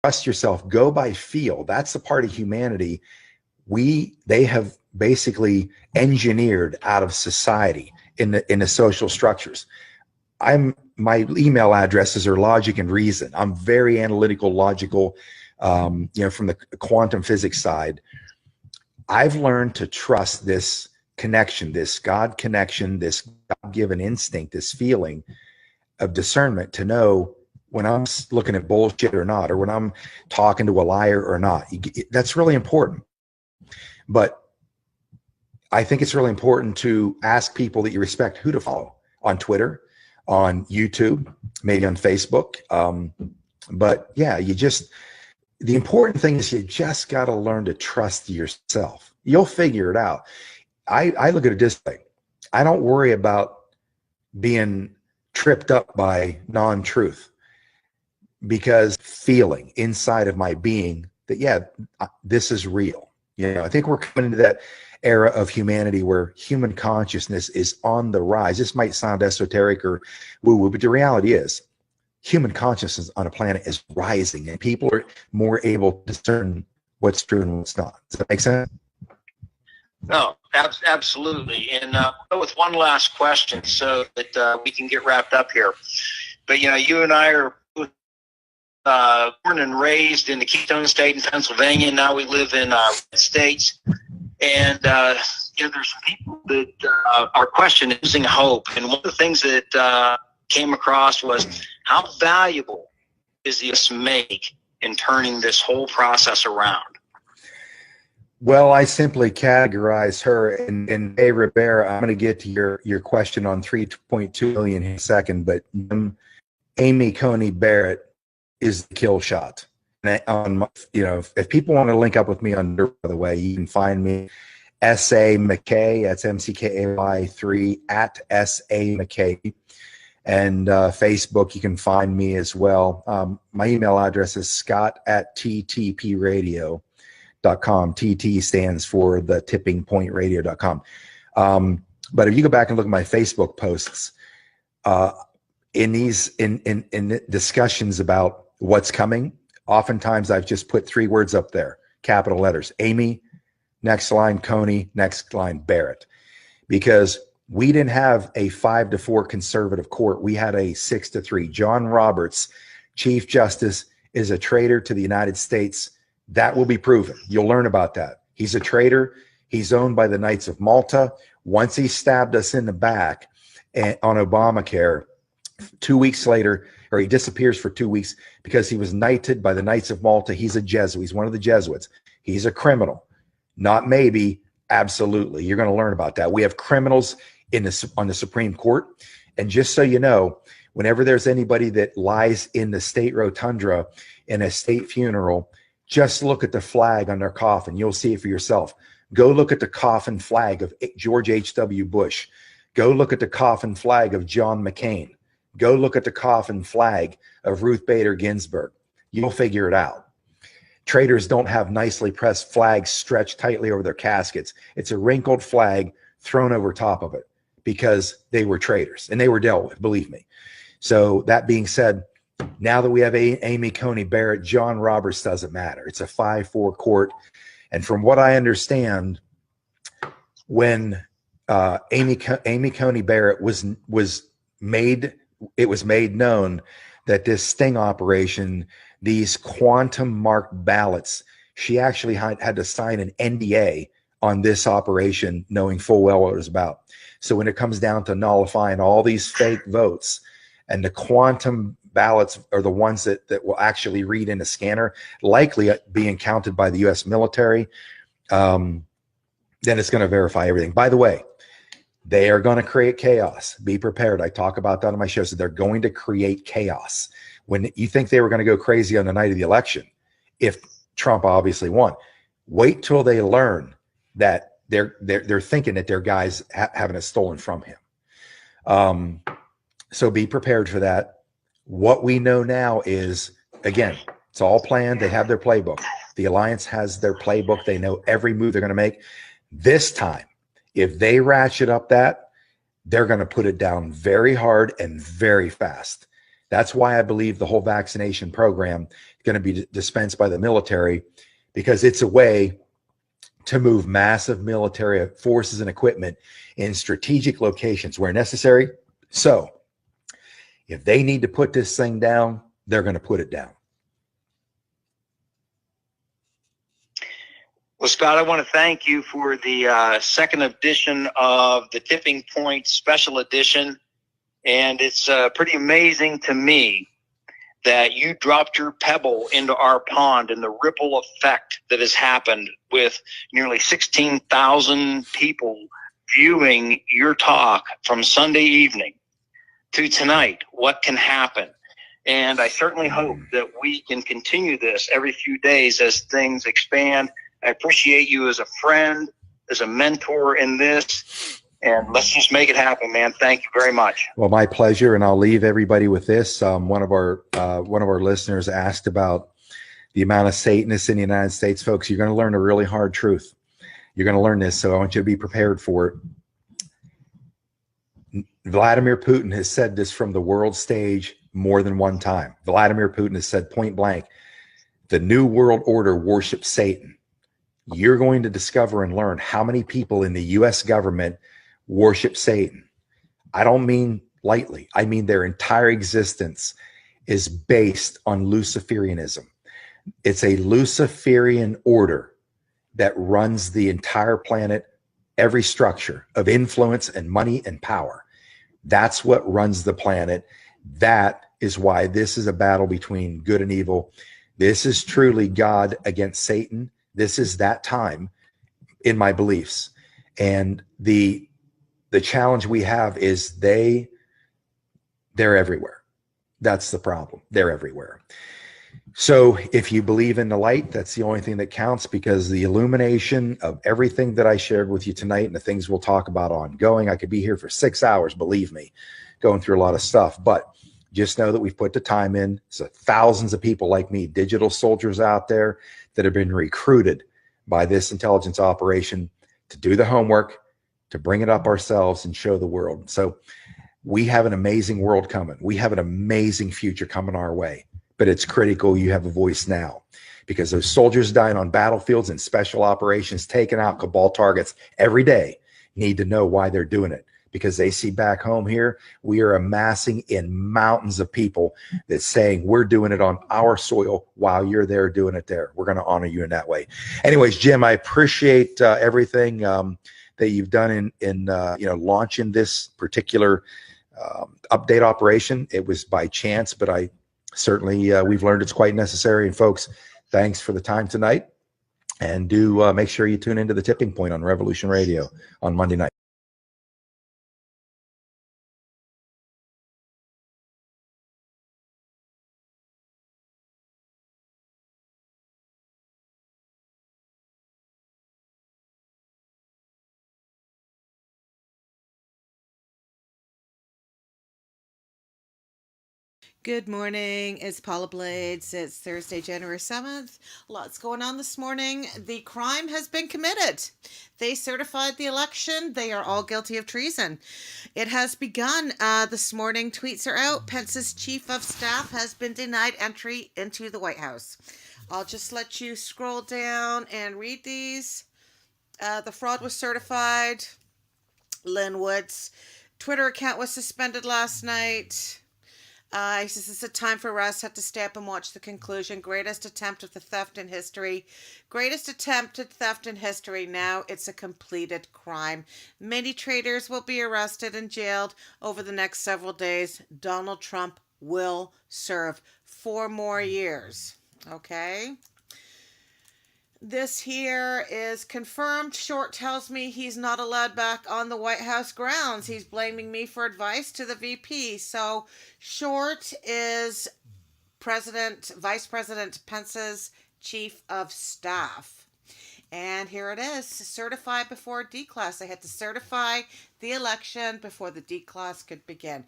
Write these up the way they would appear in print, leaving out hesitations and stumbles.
trust yourself, go by feel. That's the part of humanity they have basically engineered out of society in the social structures. My email addresses are logic and reason. I'm very analytical, logical, from the quantum physics side. I've learned to trust this connection, this God connection, this God-given instinct, this feeling of discernment to know when I'm looking at bullshit or not, or when I'm talking to a liar or not. That's really important. But I think it's really important to ask people that you respect who to follow on Twitter, on YouTube, maybe on Facebook. But yeah, the important thing is you just got to learn to trust yourself. You'll figure it out. I look at it this way. I don't worry about being tripped up by non-truth, because feeling inside of my being that, yeah, this is real. I think we're coming into that era of humanity where human consciousness is on the rise. This might sound esoteric or woo-woo, but the reality is human consciousness on a planet is rising, and people are more able to discern what's true and what's not. Does that make sense? No, absolutely. And with one last question so that we can get wrapped up here. But, you and I are born and raised in the Keystone State in Pennsylvania, and now we live in red states. And there's some people that are questioning losing hope. And one of the things that came across was, how valuable is the U.S. make in turning this whole process around? Well, I simply categorize her in hey, Rivera, I'm going to get to your question on 3.2 million in a second, but Amy Coney Barrett is the kill shot. And if people want to link up with me on, by the way, you can find me S.A. McKay, that's MCKAY 3 at S.A. McKay. And Facebook, you can find me as well. My email address is scott@ttpradio.com. TT stands for the tipping point radio.com. But if you go back and look at my Facebook posts, in discussions about what's coming, oftentimes I've just put 3 words up there, capital letters: Amy, next line Coney, next line Barrett, because we didn't have a 5-4 conservative court. We had a 6-3. John Roberts, Chief Justice, is a traitor to the United States. That will be proven. You'll learn about that. He's a traitor. He's owned by the Knights of Malta. Once he stabbed us in the back on Obamacare, 2 weeks later, or he disappears for 2 weeks because he was knighted by the Knights of Malta. He's a Jesuit. He's one of the Jesuits. He's a criminal. Not maybe, absolutely. You're going to learn about that. We have criminals on the Supreme Court. And just so you know, whenever there's anybody that lies in the state rotunda in a state funeral, just look at the flag on their coffin. You'll see it for yourself. Go look at the coffin flag of George H.W. Bush. Go look at the coffin flag of John McCain. Go look at the coffin flag of Ruth Bader Ginsburg. You'll figure it out. Traitors don't have nicely pressed flags stretched tightly over their caskets. It's a wrinkled flag thrown over top of it because they were traitors and they were dealt with, believe me. So that being said, now that we have Amy Coney Barrett, John Roberts doesn't matter. It's a 5-4 court. And from what I understand, when Amy Coney Barrett was made known that this sting operation, these quantum marked ballots, she actually had to sign an NDA on this operation, knowing full well what it was about. So when it comes down to nullifying all these fake votes, and the quantum ballots are the ones that will actually read in a scanner, likely being counted by the U.S. military, then it's going to verify everything. By the way, they are going to create chaos. Be prepared. I talk about that on my show. So they're going to create chaos. When you think they were going to go crazy on the night of the election, if Trump obviously won, wait till they learn that they're thinking that their guys having it stolen from him. So be prepared for that. What we know now is, again, it's all planned. They have their playbook. The alliance has their playbook. They know every move they're going to make. This time, if they ratchet up they're going to put it down very hard and very fast. That's why I believe the whole vaccination program is going to be dispensed by the military, because it's a way to move massive military forces and equipment in strategic locations where necessary. So if they need to put this thing down, they're going to put it down. Well, Scott, I want to thank you for the second edition of the Tipping Point Special Edition. And it's pretty amazing to me that you dropped your pebble into our pond and the ripple effect that has happened with nearly 16,000 people viewing your talk from Sunday evening to tonight. What can happen? And I certainly hope that we can continue this every few days as things expand. I appreciate you as a friend, as a mentor in this. And let's just make it happen, man. Thank you very much. Well, my pleasure. And I'll leave everybody with this. One of our listeners asked about the amount of Satanists in the United States. Folks, you're going to learn a really hard truth. You're going to learn this, so I want you to be prepared for it. Vladimir Putin has said this from the world stage more than one time. Vladimir Putin has said point blank, the New World Order worships Satan. You're going to discover and learn how many people in the U.S. government worship Satan. I don't mean lightly. I mean their entire existence is based on Luciferianism. It's a Luciferian order that runs the entire planet, every structure of influence and money and power. That's what runs the planet. That is why this is a battle between good and evil. This is truly God against Satan. This is that time in my beliefs. And the challenge we have is they're everywhere. That's the problem. They're everywhere. So if you believe in the light, that's the only thing that counts, because the illumination of everything that I shared with you tonight and the things we'll talk about ongoing, I could be here for 6 hours, believe me, going through a lot of stuff. But just know that we've put the time in. So thousands of people like me, digital soldiers out there that have been recruited by this intelligence operation to do the homework, to bring it up ourselves and show the world. So we have an amazing world coming. We have an amazing future coming our way. But it's critical you have a voice now, because those soldiers dying on battlefields and special operations, taking out cabal targets every day, need to know why they're doing it, because they see back home here, we are amassing in mountains of people that's saying we're doing it on our soil while you're there doing it there. We're going to honor you in that way. Anyways, Jim, I appreciate everything that you've done in launching this particular update operation. It was by chance, but I certainly we've learned it's quite necessary. And folks, thanks for the time tonight, and do make sure you tune into the Tipping Point on Revolution Radio on Monday night. Good morning. It's Paula Blades. It's Thursday, January 7th. Lots going on this morning. The crime has been committed. They certified the election. They are all guilty of treason. It has begun this morning. Tweets are out. Pence's chief of staff has been denied entry into the White House. I'll just let you scroll down and read these. The fraud was certified. Lynn Wood's Twitter account was suspended last night. He says it's a time for us. Have to stay up and watch the conclusion. Greatest attempt at the theft in history. Greatest attempt at theft in history. Now it's a completed crime. Many traitors will be arrested and jailed over the next several days. Donald Trump will serve 4 more years. Okay. This here is confirmed. Short tells me he's not allowed back on the White House grounds. He's blaming me for advice to the VP. So Short is Vice President Pence's chief of staff. And here it is, certified before D-class. They had to certify the election before the D-class could begin.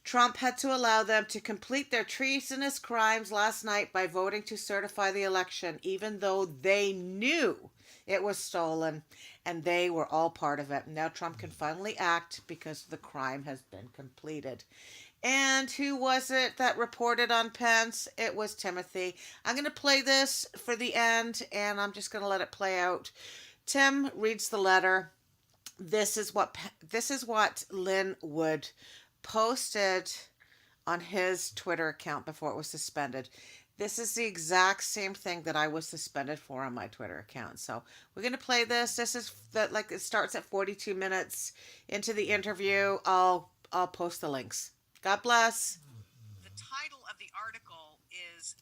Trump had to allow them to complete their treasonous crimes last night by voting to certify the election, even though they knew it was stolen and they were all part of it. Now Trump can finally act because the crime has been completed. And who was it that reported on Pence? It was Timothy. I'm going to play this for the end, and I'm just going to let it play out. Tim reads the letter. This is what Lynn Wood posted on his Twitter account before it was suspended. This is the exact same thing that I was suspended for on my Twitter account. So we're gonna play this. This is that, like, it starts at 42 minutes into the interview. I'll post the links. God bless. The title of the article is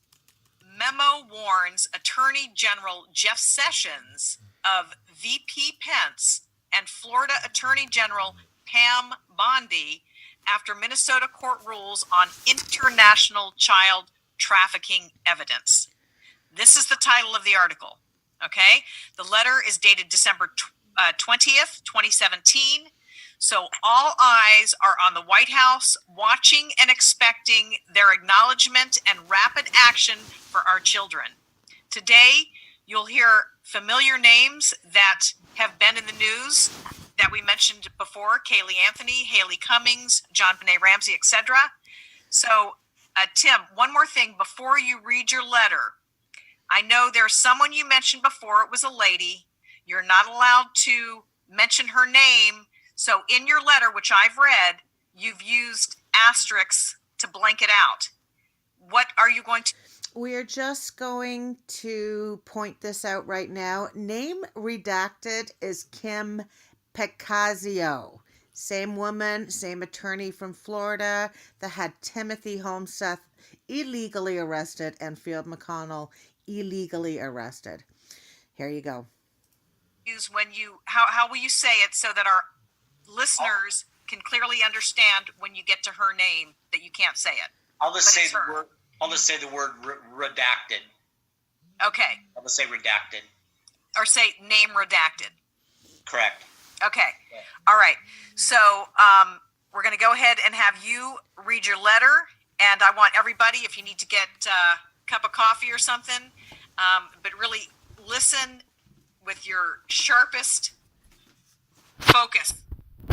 Memo Warns Attorney General Jeff Sessions of VP Pence and Florida Attorney General Pam Bondi after Minnesota court rules on international child trafficking evidence. This is the title of the article, okay? The letter is dated December 20th, 2017. So all eyes are on the White House, watching and expecting their acknowledgement and rapid action for our children. Today, you'll hear familiar names that have been in the news that we mentioned before: Kaylee Anthony, Haley Cummings, John Benet Ramsey, etc. So, Tim, one more thing before you read your letter. I know there's someone you mentioned before. It was a lady. You're not allowed to mention her name. So in your letter, which I've read, you've used asterisks to blank it out. What are you going to... We're just going to point this out right now. Name redacted is Kim Picazio. Same woman, same attorney from Florida that had Timothy Homseth illegally arrested and Field McConnell illegally arrested. Here you go. Use when you how will you say it so that our listeners can clearly understand when you get to her name that you can't say it? I'll just say the word. I'll just say the word redacted. Okay. I'll just say redacted. Or say name redacted. Correct. Okay. Yeah. All right. So we're going to go ahead and have you read your letter. And I want everybody, if you need to get a cup of coffee or something, but really listen with your sharpest focus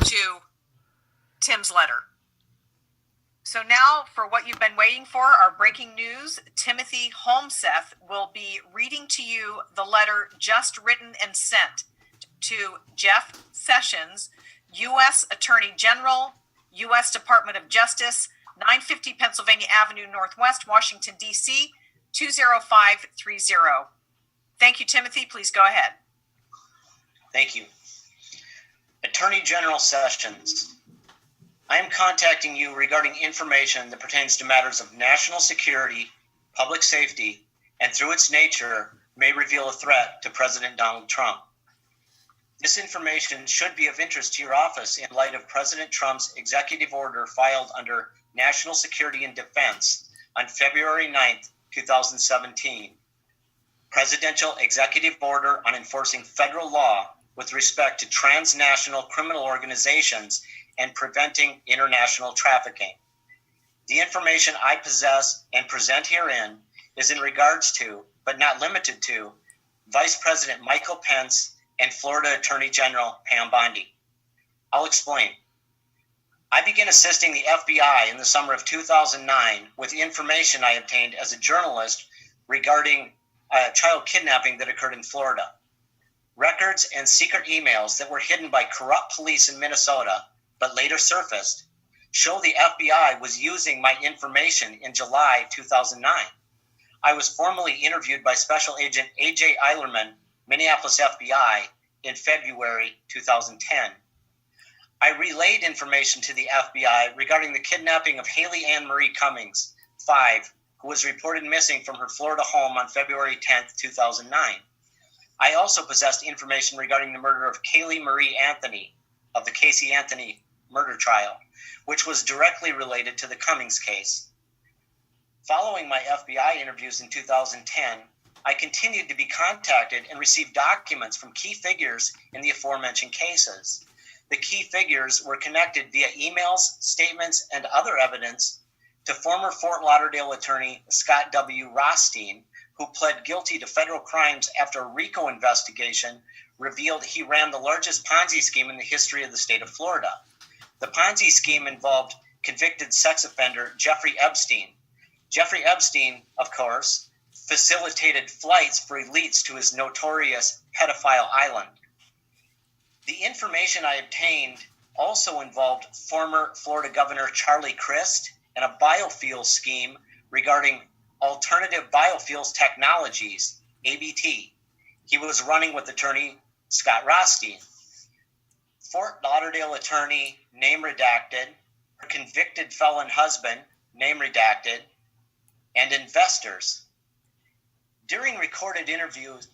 to Tim's letter. So now for what you've been waiting for, our breaking news. Timothy Homseth will be reading to you the letter just written and sent to Jeff Sessions, U.S. Attorney General, U.S. Department of Justice, 950 Pennsylvania Avenue Northwest, Washington, D.C., 20530. Thank you, Timothy. Please go ahead. Thank you. Attorney General Sessions, I am contacting you regarding information that pertains to matters of national security, public safety, and through its nature may reveal a threat to President Donald Trump. This information should be of interest to your office in light of President Trump's executive order filed under National Security and Defense on February 9th, 2017. Presidential Executive Order on enforcing federal law with respect to transnational criminal organizations and preventing international trafficking. The information I possess and present herein is in regards to, but not limited to, Vice President Michael Pence and Florida Attorney General Pam Bondi. I'll explain. I began assisting the FBI in the summer of 2009 with information I obtained as a journalist regarding a child kidnapping that occurred in Florida. Records and secret emails that were hidden by corrupt police in Minnesota, but later surfaced, show the FBI was using my information in July 2009. I was formally interviewed by Special Agent A.J. Eilerman, Minneapolis FBI, in February 2010. I relayed information to the FBI regarding the kidnapping of Haley Ann Marie Cummings, 5, who was reported missing from her Florida home on February 10, 2009. I also possessed information regarding the murder of Kaylee Marie Anthony of the Casey Anthony murder trial, which was directly related to the Cummings case. Following my FBI interviews in 2010, I continued to be contacted and receive documents from key figures in the aforementioned cases. The key figures were connected via emails, statements, and other evidence to former Fort Lauderdale attorney Scott W. Rothstein, who pled guilty to federal crimes after a RICO investigation revealed he ran the largest Ponzi scheme in the history of the state of Florida. The Ponzi scheme involved convicted sex offender Jeffrey Epstein. Jeffrey Epstein, of course, facilitated flights for elites to his notorious pedophile island. The information I obtained also involved former Florida Governor Charlie Crist and a biofuel scheme regarding alternative biofuels technologies, ABT. He was running with attorney Scott Rothstein. Fort Lauderdale attorney, name redacted, her convicted felon husband, name redacted, and investors. During recorded interviews,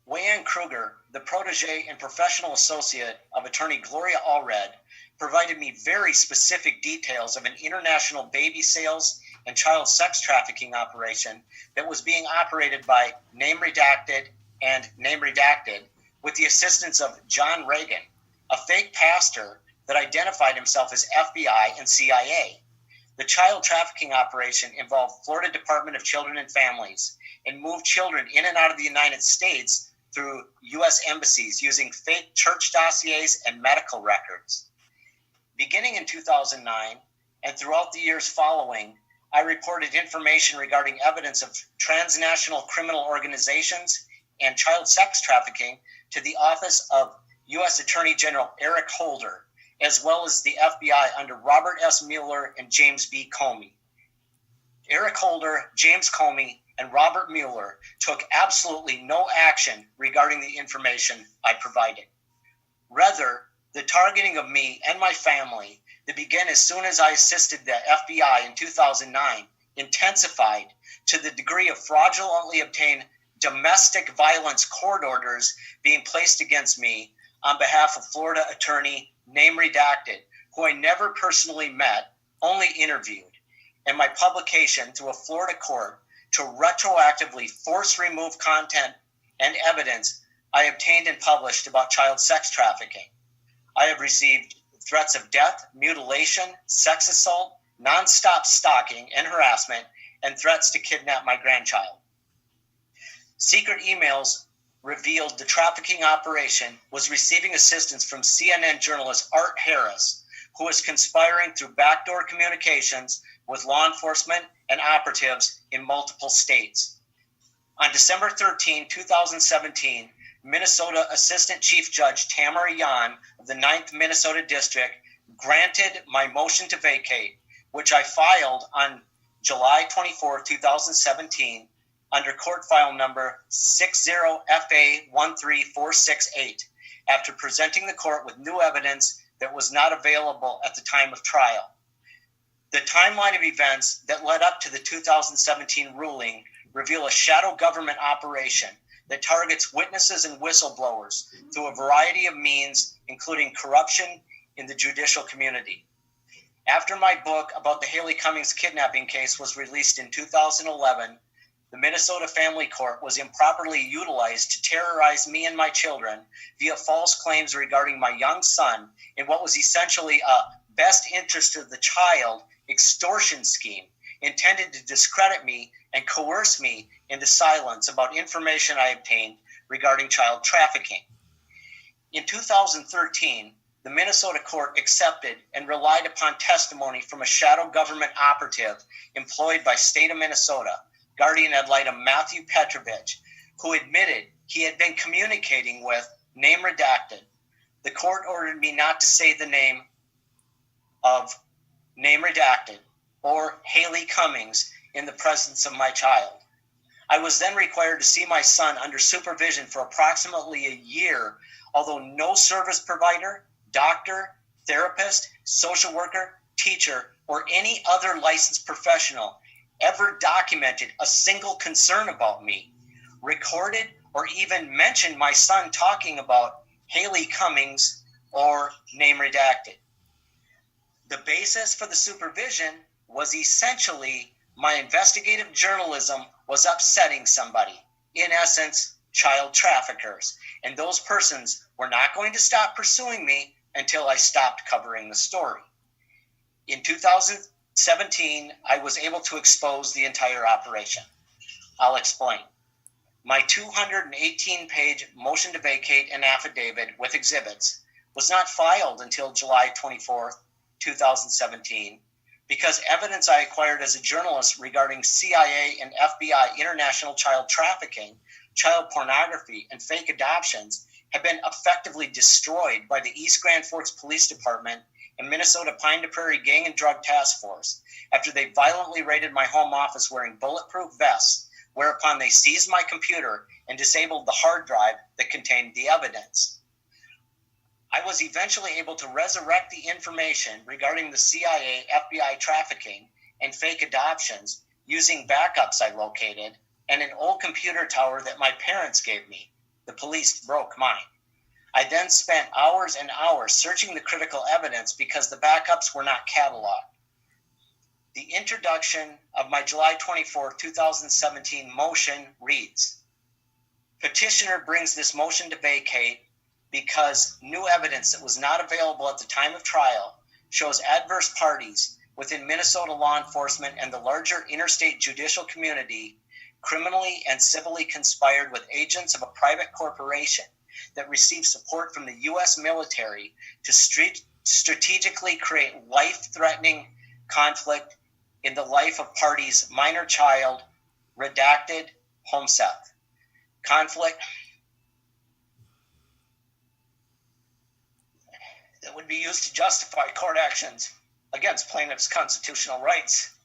Wayan Kruger, the protege and professional associate of attorney Gloria Allred, provided me very specific details of an international baby sales and child sex trafficking operation that was being operated by name redacted and name redacted with the assistance of John Reagan, a fake pastor that identified himself as FBI and CIA. The child trafficking operation involved Florida Department of Children and Families and moved children in and out of the United States through U.S. embassies using fake church dossiers and medical records. Beginning in 2009 and throughout the years following, I reported information regarding evidence of transnational criminal organizations and child sex trafficking to the Office of U.S. Attorney General Eric Holder, as well as the FBI under Robert S. Mueller and James B. Comey. Eric Holder, James Comey, and Robert Mueller took absolutely no action regarding the information I provided. Rather, the targeting of me and my family that began as soon as I assisted the FBI in 2009 intensified to the degree of fraudulently obtained domestic violence court orders being placed against me on behalf of Florida attorney, name redacted, who I never personally met, only interviewed, and my publication through a Florida court to retroactively force remove content and evidence I obtained and published about child sex trafficking. I have received threats of death, mutilation, sex assault, nonstop stalking and harassment, and threats to kidnap my grandchild. Secret emails revealed the trafficking operation was receiving assistance from CNN journalist Art Harris, who was conspiring through backdoor communications with law enforcement and operatives in multiple states. On December 13, 2017, Minnesota Assistant Chief Judge Tamara Yan of the 9th Minnesota District granted my motion to vacate, which I filed on July 24, 2017, under court file number 60FA13468, after presenting the court with new evidence that was not available at the time of trial. The timeline of events that led up to the 2017 ruling reveal a shadow government operation that targets witnesses and whistleblowers through a variety of means, including corruption in the judicial community. After my book about the Haley Cummings kidnapping case was released in 2011, the Minnesota Family Court was improperly utilized to terrorize me and my children via false claims regarding my young son in what was essentially a best interest of the child extortion scheme intended to discredit me and coerce me into silence about information I obtained regarding child trafficking. In 2013, the Minnesota court accepted and relied upon testimony from a shadow government operative employed by state of Minnesota, guardian ad litem Matthew Petrovich, who admitted he had been communicating with, name redacted. The court ordered me not to say the name of name redacted or Haley Cummings in the presence of my child. I was then required to see my son under supervision for approximately a year, although no service provider, doctor, therapist, social worker, teacher, or any other licensed professional ever documented a single concern about me, recorded, or even mentioned my son talking about Haley Cummings or name redacted. The basis for the supervision was essentially my investigative journalism was upsetting somebody, in essence, child traffickers, and those persons were not going to stop pursuing me until I stopped covering the story. In 2017, I was able to expose the entire operation. I'll explain. My 218-page motion to vacate an affidavit with exhibits was not filed until July 24, 2017, because evidence I acquired as a journalist regarding CIA and FBI international child trafficking, child pornography, and fake adoptions have been effectively destroyed by the East Grand Forks Police Department and Minnesota Pine to Prairie Gang and Drug Task Force after they violently raided my home office wearing bulletproof vests, whereupon they seized my computer and disabled the hard drive that contained the evidence. I was eventually able to resurrect the information regarding the CIA, FBI trafficking, and fake adoptions using backups I located and an old computer tower that my parents gave me. The police broke mine. I then spent hours and hours searching the critical evidence because the backups were not cataloged. The introduction of my July 24, 2017 motion reads, petitioner brings this motion to vacate because new evidence that was not available at the time of trial shows adverse parties within Minnesota law enforcement and the larger interstate judicial community criminally and civilly conspired with agents of a private corporation that received support from the U.S. military to strategically create life-threatening conflict in the life of parties' minor child, redacted, Homeseth. Conflict that would be used to justify court actions against plaintiffs' constitutional rights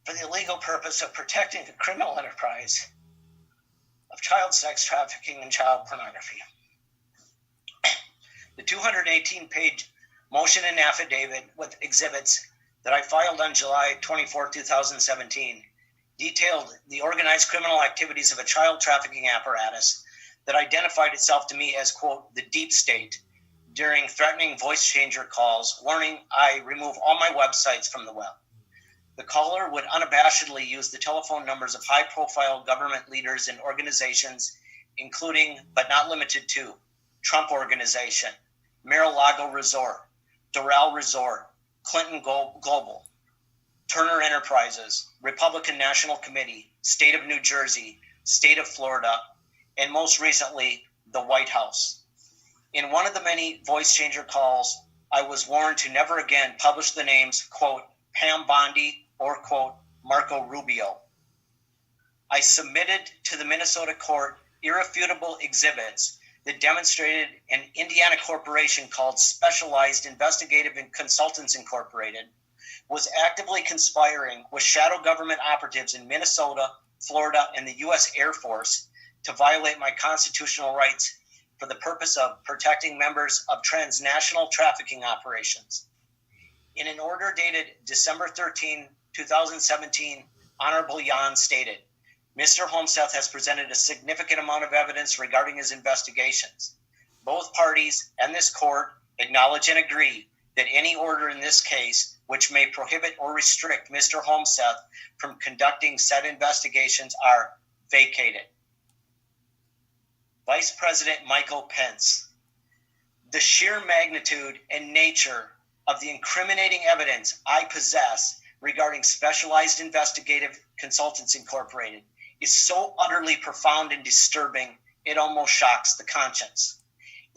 for the illegal purpose of protecting the criminal enterprise of child sex trafficking and child pornography. The 218-page motion and affidavit with exhibits that I filed on July 24, 2017 detailed the organized criminal activities of a child trafficking apparatus that identified itself to me as, quote, the deep state, during threatening voice changer calls, warning I remove all my websites from the web. The caller would unabashedly use the telephone numbers of high-profile government leaders and organizations, including, but not limited to, Trump Organization, Mar-a-Lago Resort, Doral Resort, Clinton Global, Turner Enterprises, Republican National Committee, State of New Jersey, State of Florida, and most recently, the White House. In one of the many voice changer calls, I was warned to never again publish the names, quote, Pam Bondi or, quote, Marco Rubio. I submitted to the Minnesota court irrefutable exhibits that demonstrated an Indiana corporation called Specialized Investigative Consultants Incorporated was actively conspiring with shadow government operatives in Minnesota, Florida, and the U.S. Air Force to violate my constitutional rights for the purpose of protecting members of transnational trafficking operations. In an order dated December 13, 2017, Honorable Jan stated, Mr. Homeseth has presented a significant amount of evidence regarding his investigations. Both parties and this court acknowledge and agree that any order in this case which may prohibit or restrict Mr. Homeseth from conducting said investigations are vacated. Vice President Michael Pence. The sheer magnitude and nature of the incriminating evidence I possess regarding Specialized Investigative Consultants Incorporated is so utterly profound and disturbing, it almost shocks the conscience.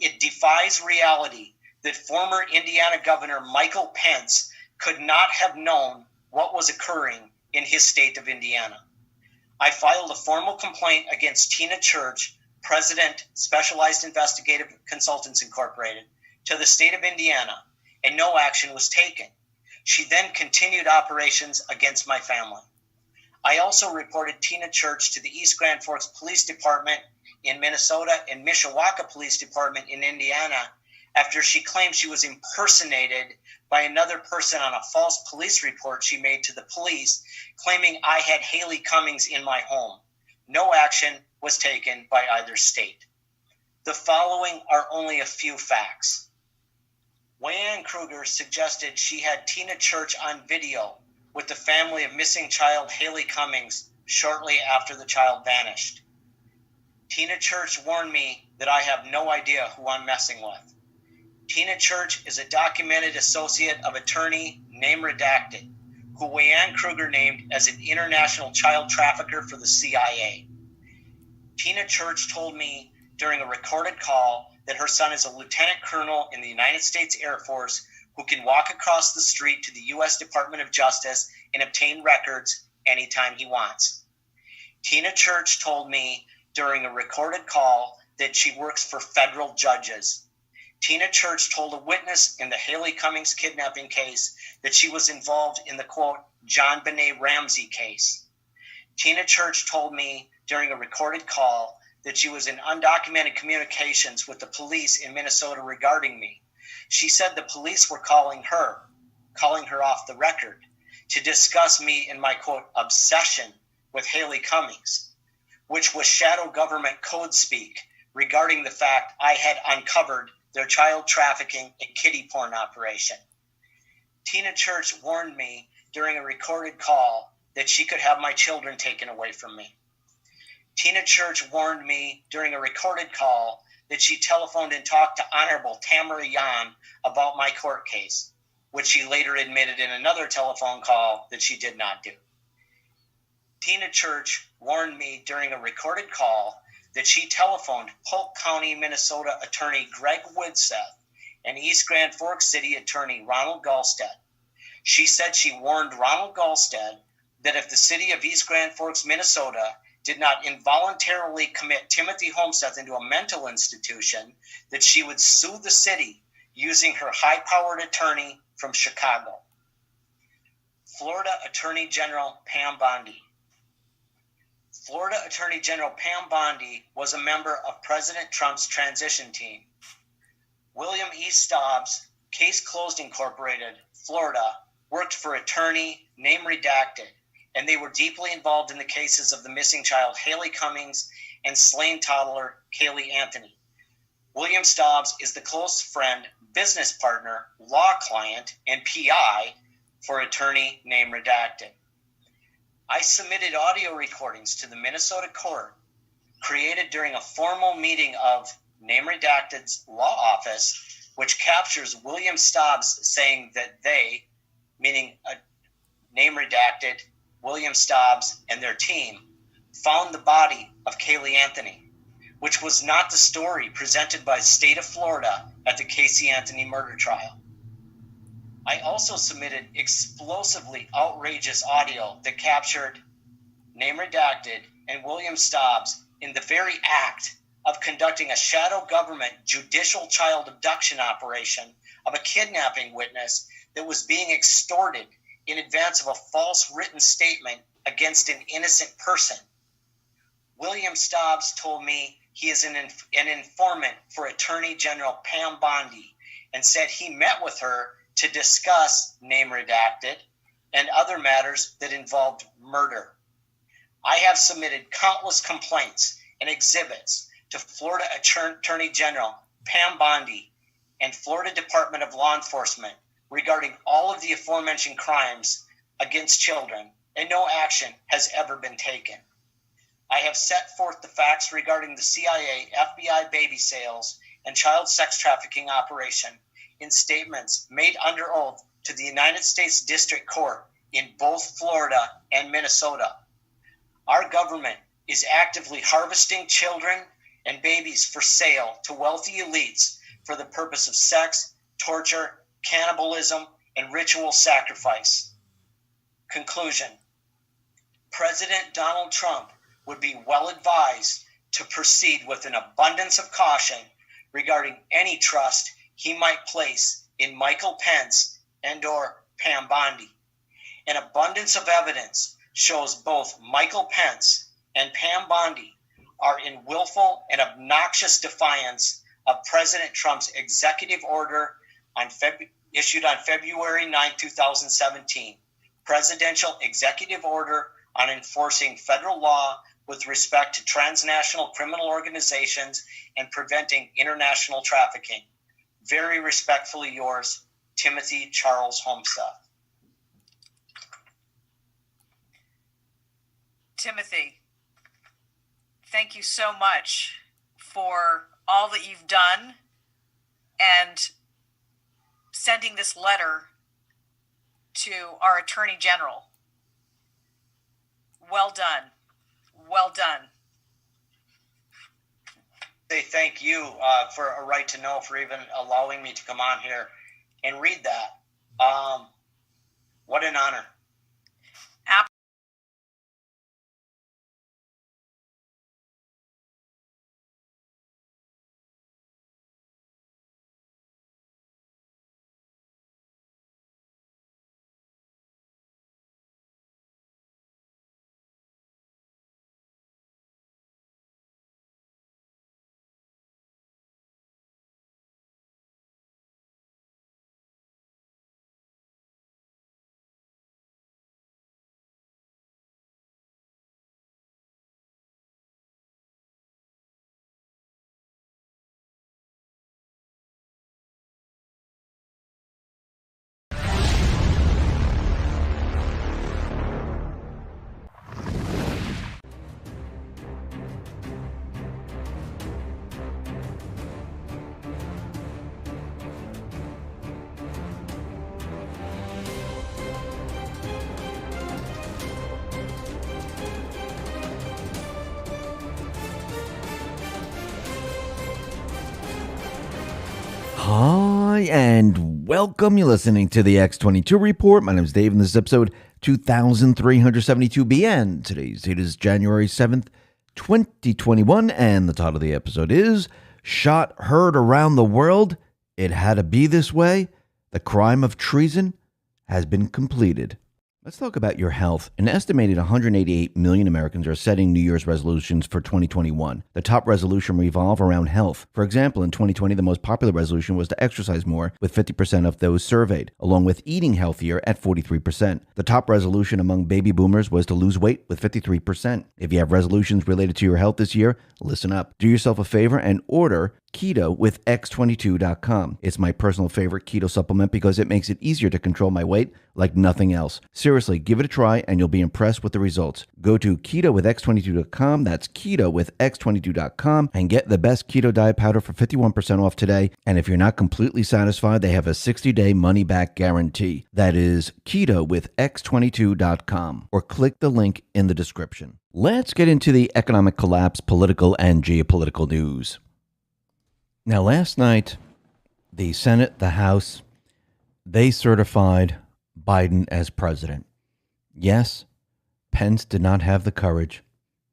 It defies reality that former Indiana Governor Michael Pence could not have known what was occurring in his state of Indiana. I filed a formal complaint against Tina Church, President, Specialized Investigative Consultants Incorporated, to the state of Indiana, and no action was taken. She then continued operations against my family. I also reported Tina Church to the East Grand Forks Police Department in Minnesota and Mishawaka Police Department in Indiana after she claimed she was impersonated by another person on a false police report she made to the police, claiming I had Haley Cummings in my home. No action was taken by either state. The following are only a few facts. Wayanne Kruger suggested she had Tina Church on video with the family of missing child Haley Cummings shortly after the child vanished. Tina Church warned me that I have no idea who I'm messing with. Tina Church is a documented associate of attorney name redacted, who Wayanne Kruger named as an international child trafficker for the CIA. Tina Church told me during a recorded call that her son is a lieutenant colonel in the United States Air Force who can walk across the street to the U.S. Department of Justice and obtain records anytime he wants. Tina Church told me during a recorded call that she works for federal judges. Tina Church told a witness in the Haley Cummings kidnapping case that she was involved in the, quote, John Benet Ramsey case. Tina Church told me during a recorded call that she was in undocumented communications with the police in Minnesota regarding me. She said the police were calling her off the record to discuss me and my, quote, obsession with Haley Cummings, which was shadow government code speak regarding the fact I had uncovered their child trafficking and kiddie porn operation. Tina Church warned me during a recorded call that she could have my children taken away from me. Tina Church warned me during a recorded call that she telephoned and talked to Honorable Tamara Yan about my court case, which she later admitted in another telephone call that she did not do. Tina Church warned me during a recorded call that she telephoned Polk County, Minnesota attorney Greg Widseth and East Grand Forks City attorney Ronald Gallstead. She said she warned Ronald Gallstead that if the city of East Grand Forks, Minnesota did not involuntarily commit Timothy Homeseth into a mental institution, that she would sue the city using her high-powered attorney from Chicago. Florida Attorney General Pam Bondi. Florida Attorney General Pam Bondi was a member of President Trump's transition team. William E. Stobbs, Case Closed Incorporated, Florida, worked for attorney, name redacted, and they were deeply involved in the cases of the missing child Haley Cummings and slain toddler Kaylee Anthony. William Stobbs is the close friend, business partner, law client, and PI for attorney, name redacted. I submitted audio recordings to the Minnesota court created during a formal meeting of Name Redacted's law office, which captures William Stobbs saying that they, meaning a Name Redacted, William Stobbs, and their team, found the body of Kaylee Anthony, which was not the story presented by the state of Florida at the Casey Anthony murder trial. I also submitted explosively outrageous audio that captured Name Redacted and William Stobbs in the very act of conducting a shadow government judicial child abduction operation of a kidnapping witness that was being extorted in advance of a false written statement against an innocent person. William Stobbs told me he is an informant for Attorney General Pam Bondi and said he met with her to discuss Name Redacted and other matters that involved murder. I have submitted countless complaints and exhibits to Florida Attorney General Pam Bondi and Florida Department of Law Enforcement regarding all of the aforementioned crimes against children, and no action has ever been taken. I have set forth the facts regarding the CIA, FBI baby sales, and child sex trafficking operation in statements made under oath to the United States District Court in both Florida and Minnesota. Our government is actively harvesting children and babies for sale to wealthy elites for the purpose of sex, torture, cannibalism, and ritual sacrifice. Conclusion. President Donald Trump would be well advised to proceed with an abundance of caution regarding any trust he might place in Michael Pence and/or Pam Bondi. An abundance of evidence shows both Michael Pence and Pam Bondi are in willful and obnoxious defiance of President Trump's executive order issued on February 9, 2017, Presidential Executive Order on enforcing federal law with respect to transnational criminal organizations and preventing international trafficking. Very respectfully yours, Timothy Charles Homeseth. Timothy, thank you so much for all that you've done and sending this letter to our Attorney General. Well done. Well done. Say thank you for a right to know, for even allowing me to come on here and read that. What an honor. Hi, and welcome. You're listening to the X22 Report. My name is Dave, and this is episode 2372B, and today's date is January 7th, 2021, and the title of the episode is Shot Heard Around the World. It Had to Be This Way. The crime of treason has been completed. Let's talk about your health. An estimated 188 million Americans are setting New Year's resolutions for 2021. The top resolution revolve around health. For example, in 2020, the most popular resolution was to exercise more, with 50% of those surveyed, along with eating healthier at 43%. The top resolution among baby boomers was to lose weight, with 53%. If you have resolutions related to your health this year, listen up. Do yourself a favor and order Keto with X22.com. It's my personal favorite keto supplement because it makes it easier to control my weight like nothing else. Seriously, give it a try and you'll be impressed with the results. Go to Keto with X22.com. That's Keto with X22.com and get the best keto diet powder for 51% off today. And if you're not completely satisfied, they have a 60-day money-back guarantee. That is Keto with X22.com, or click the link in the description. Let's get into the economic collapse, political and geopolitical news. Now, last night, the Senate, the House, they certified Biden as president. Yes, Pence did not have the courage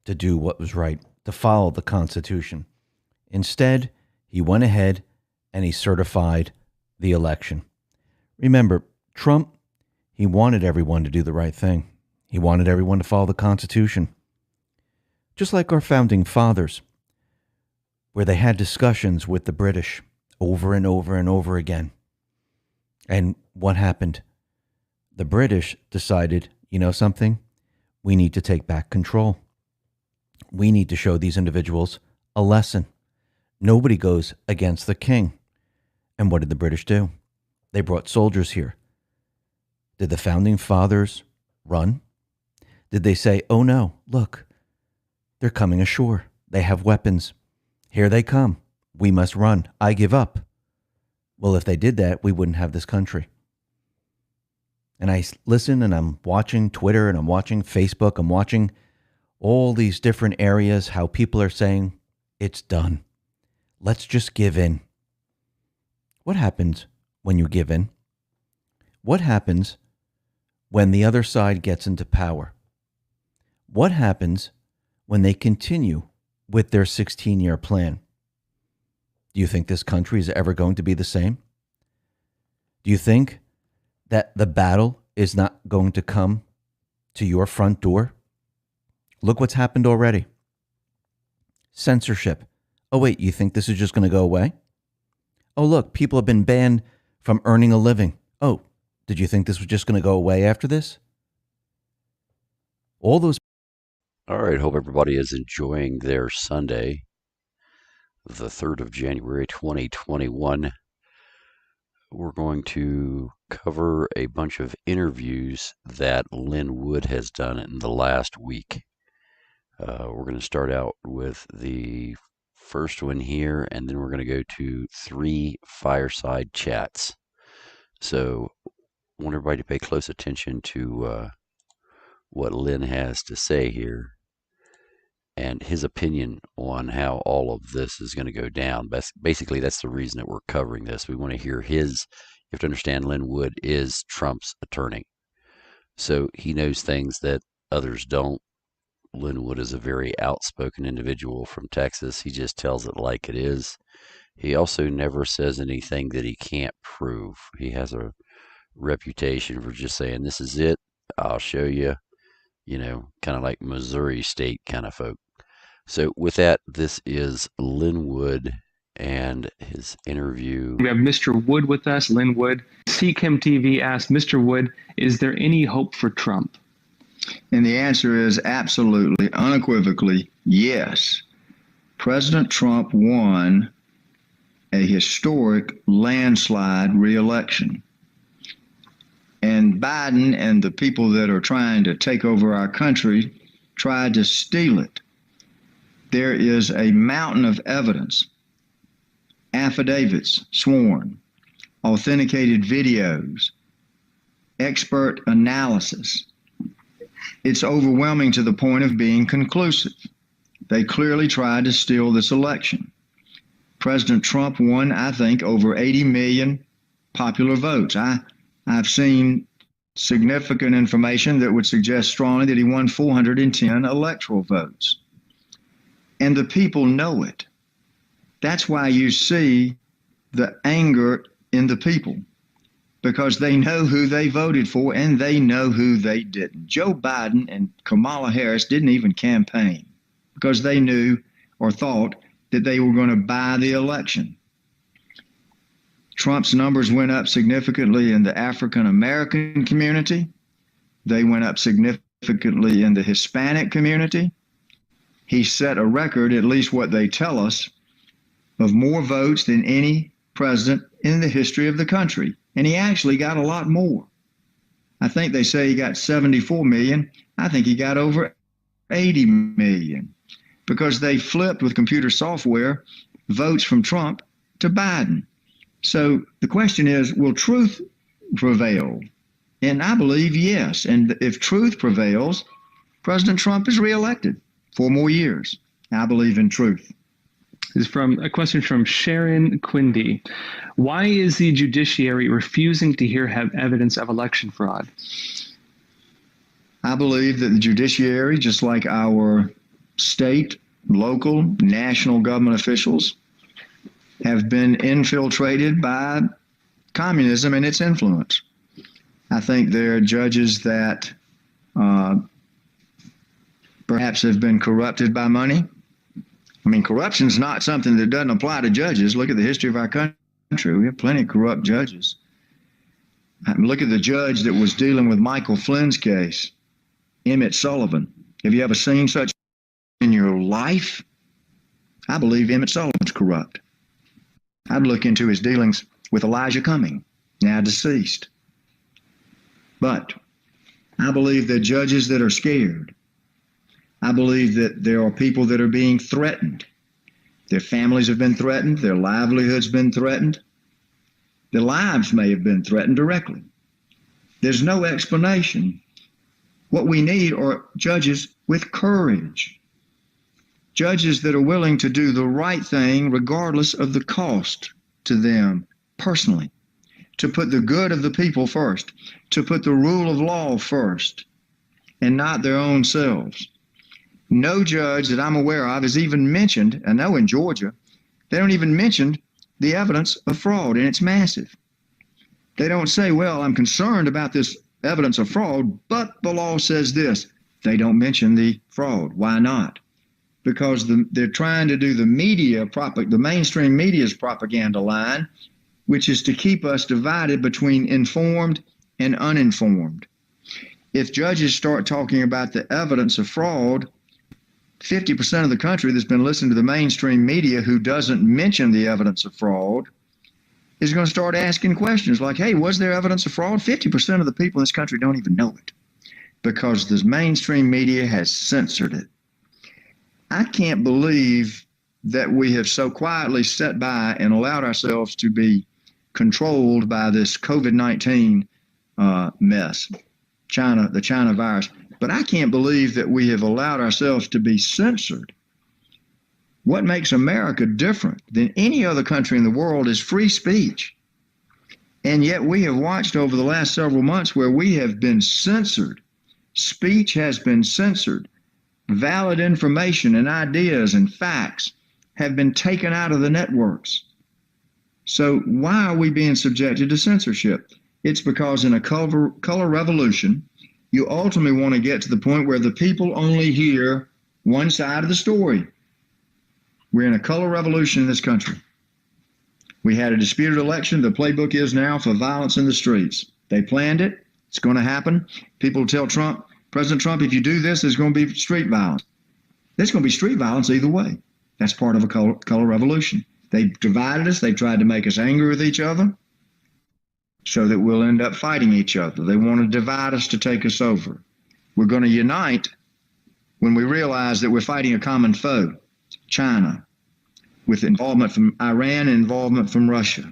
to do what was right, to follow the Constitution. Instead, he went ahead and he certified the election. Remember, Trump, he wanted everyone to do the right thing. He wanted everyone to follow the Constitution. Just like our founding fathers, where they had discussions with the British over and over and over again. And what happened? The British decided, you know something? We need to take back control. We need to show these individuals a lesson. Nobody goes against the king. And what did the British do? They brought soldiers here. Did the founding fathers run? Did they say, oh no, look, they're coming ashore. They have weapons. Here they come. We must run. I give up. Well, if they did that, we wouldn't have this country. And I listen and I'm watching Twitter and I'm watching Facebook. I'm watching all these different areas, how people are saying, it's done. Let's just give in. What happens when you give in? What happens when the other side gets into power? What happens when they continue with their 16-year plan? Do you think this country is ever going to be the same? Do you think that the battle is not going to come to your front door? Look what's happened already. Censorship. Oh, wait, you think this is just going to go away? Oh, look, people have been banned from earning a living. Oh, did you think this was just going to go away after this? All those. All right, hope everybody is enjoying their Sunday, the 3rd of January, 2021. We're going to cover a bunch of interviews that Lynn Wood has done in the last week. We're going to start out with the first one here, and then we're going to go to 3 fireside chats. So I want everybody to pay close attention to what Lynn has to say here, and his opinion on how all of this is going to go down. Basically, that's the reason that we're covering this. We want to hear his You have to understand Lin Wood is Trump's attorney. So he knows things that others don't. Lin Wood is a very outspoken individual from Texas. He just tells it like it is. He also never says anything that he can't prove. He has a reputation for just saying, this is it, I'll show you, kind of like Missouri State kind of folk. So with that, this is Lin Wood and his interview. We have Mr. Wood with us, Lin Wood. CChem TV asked Mr. Wood, is there any hope for Trump? And the answer is absolutely, unequivocally, yes. President Trump won a historic landslide re-election. And Biden and the people that are trying to take over our country tried to steal it. There is a mountain of evidence, affidavits sworn, authenticated videos, expert analysis. It's overwhelming to the point of being conclusive. They clearly tried to steal this election. President Trump won, I think, over 80 million popular votes. I've seen significant information that would suggest strongly that he won 410 electoral votes. And the people know it. That's why you see the anger in the people, because they know who they voted for and they know who they didn't. Joe Biden and Kamala Harris didn't even campaign because they knew or thought that they were going to buy the election. Trump's numbers went up significantly in the African American community. They went up significantly in the Hispanic community. He set a record, at least what they tell us, of more votes than any president in the history of the country. And he actually got a lot more. I think they say he got 74 million. I think he got over 80 million because they flipped with computer software votes from Trump to Biden. So the question is, will truth prevail? And I believe yes. And if truth prevails, President Trump is reelected 4 more years. I believe in truth. This is from a question from Sharon Quindy. Why is the judiciary refusing to hear evidence of election fraud? I believe that the judiciary, just like our state, local, national government officials, have been infiltrated by communism and its influence. I think there are judges that perhaps have been corrupted by money. I mean, corruption is not something that doesn't apply to judges. Look at the history of our country. We have plenty of corrupt judges. Look at the judge that was dealing with Michael Flynn's case, Emmett Sullivan. Have you ever seen such in your life? I believe Emmett Sullivan's corrupt. I'd look into his dealings with Elijah Cumming, now deceased. But I believe that judges that are scared. I believe that there are people that are being threatened. Their families have been threatened. Their livelihood's been threatened. Their lives may have been threatened directly. There's no explanation. What we need are judges with courage. Judges that are willing to do the right thing regardless of the cost to them personally. To put the good of the people first. To put the rule of law first. And not their own selves. No judge that I'm aware of has even mentioned, I know in Georgia, they don't even mention the evidence of fraud, and it's massive. They don't say, well, I'm concerned about this evidence of fraud, but the law says this. They don't mention the fraud. Why not? Because they're trying to do the mainstream media's propaganda line, which is to keep us divided between informed and uninformed. If judges start talking about the evidence of fraud, 50% of the country that's been listening to the mainstream media who doesn't mention the evidence of fraud is going to start asking questions like, hey, was there evidence of fraud? 50% of the people in this country don't even know it because the mainstream media has censored it. I can't believe that we have so quietly sat by and allowed ourselves to be controlled by this COVID-19 mess, the China virus. But I can't believe that we have allowed ourselves to be censored. What makes America different than any other country in the world is free speech. And yet we have watched over the last several months where we have been censored. Speech has been censored. Valid information and ideas and facts have been taken out of the networks. So why are we being subjected to censorship? It's because in a color revolution, you ultimately want to get to the point where the people only hear one side of the story. We're in a color revolution in this country. We had a disputed election. The playbook is now for violence in the streets. They planned it. It's going to happen. People tell Trump, President Trump, if you do this, there's going to be street violence. There's going to be street violence either way. That's part of a color revolution. They've divided us. They've tried to make us angry with each other so that we'll end up fighting each other. They want to divide us to take us over. We're going to unite when we realize that we're fighting a common foe, China, with involvement from Iran and involvement from Russia.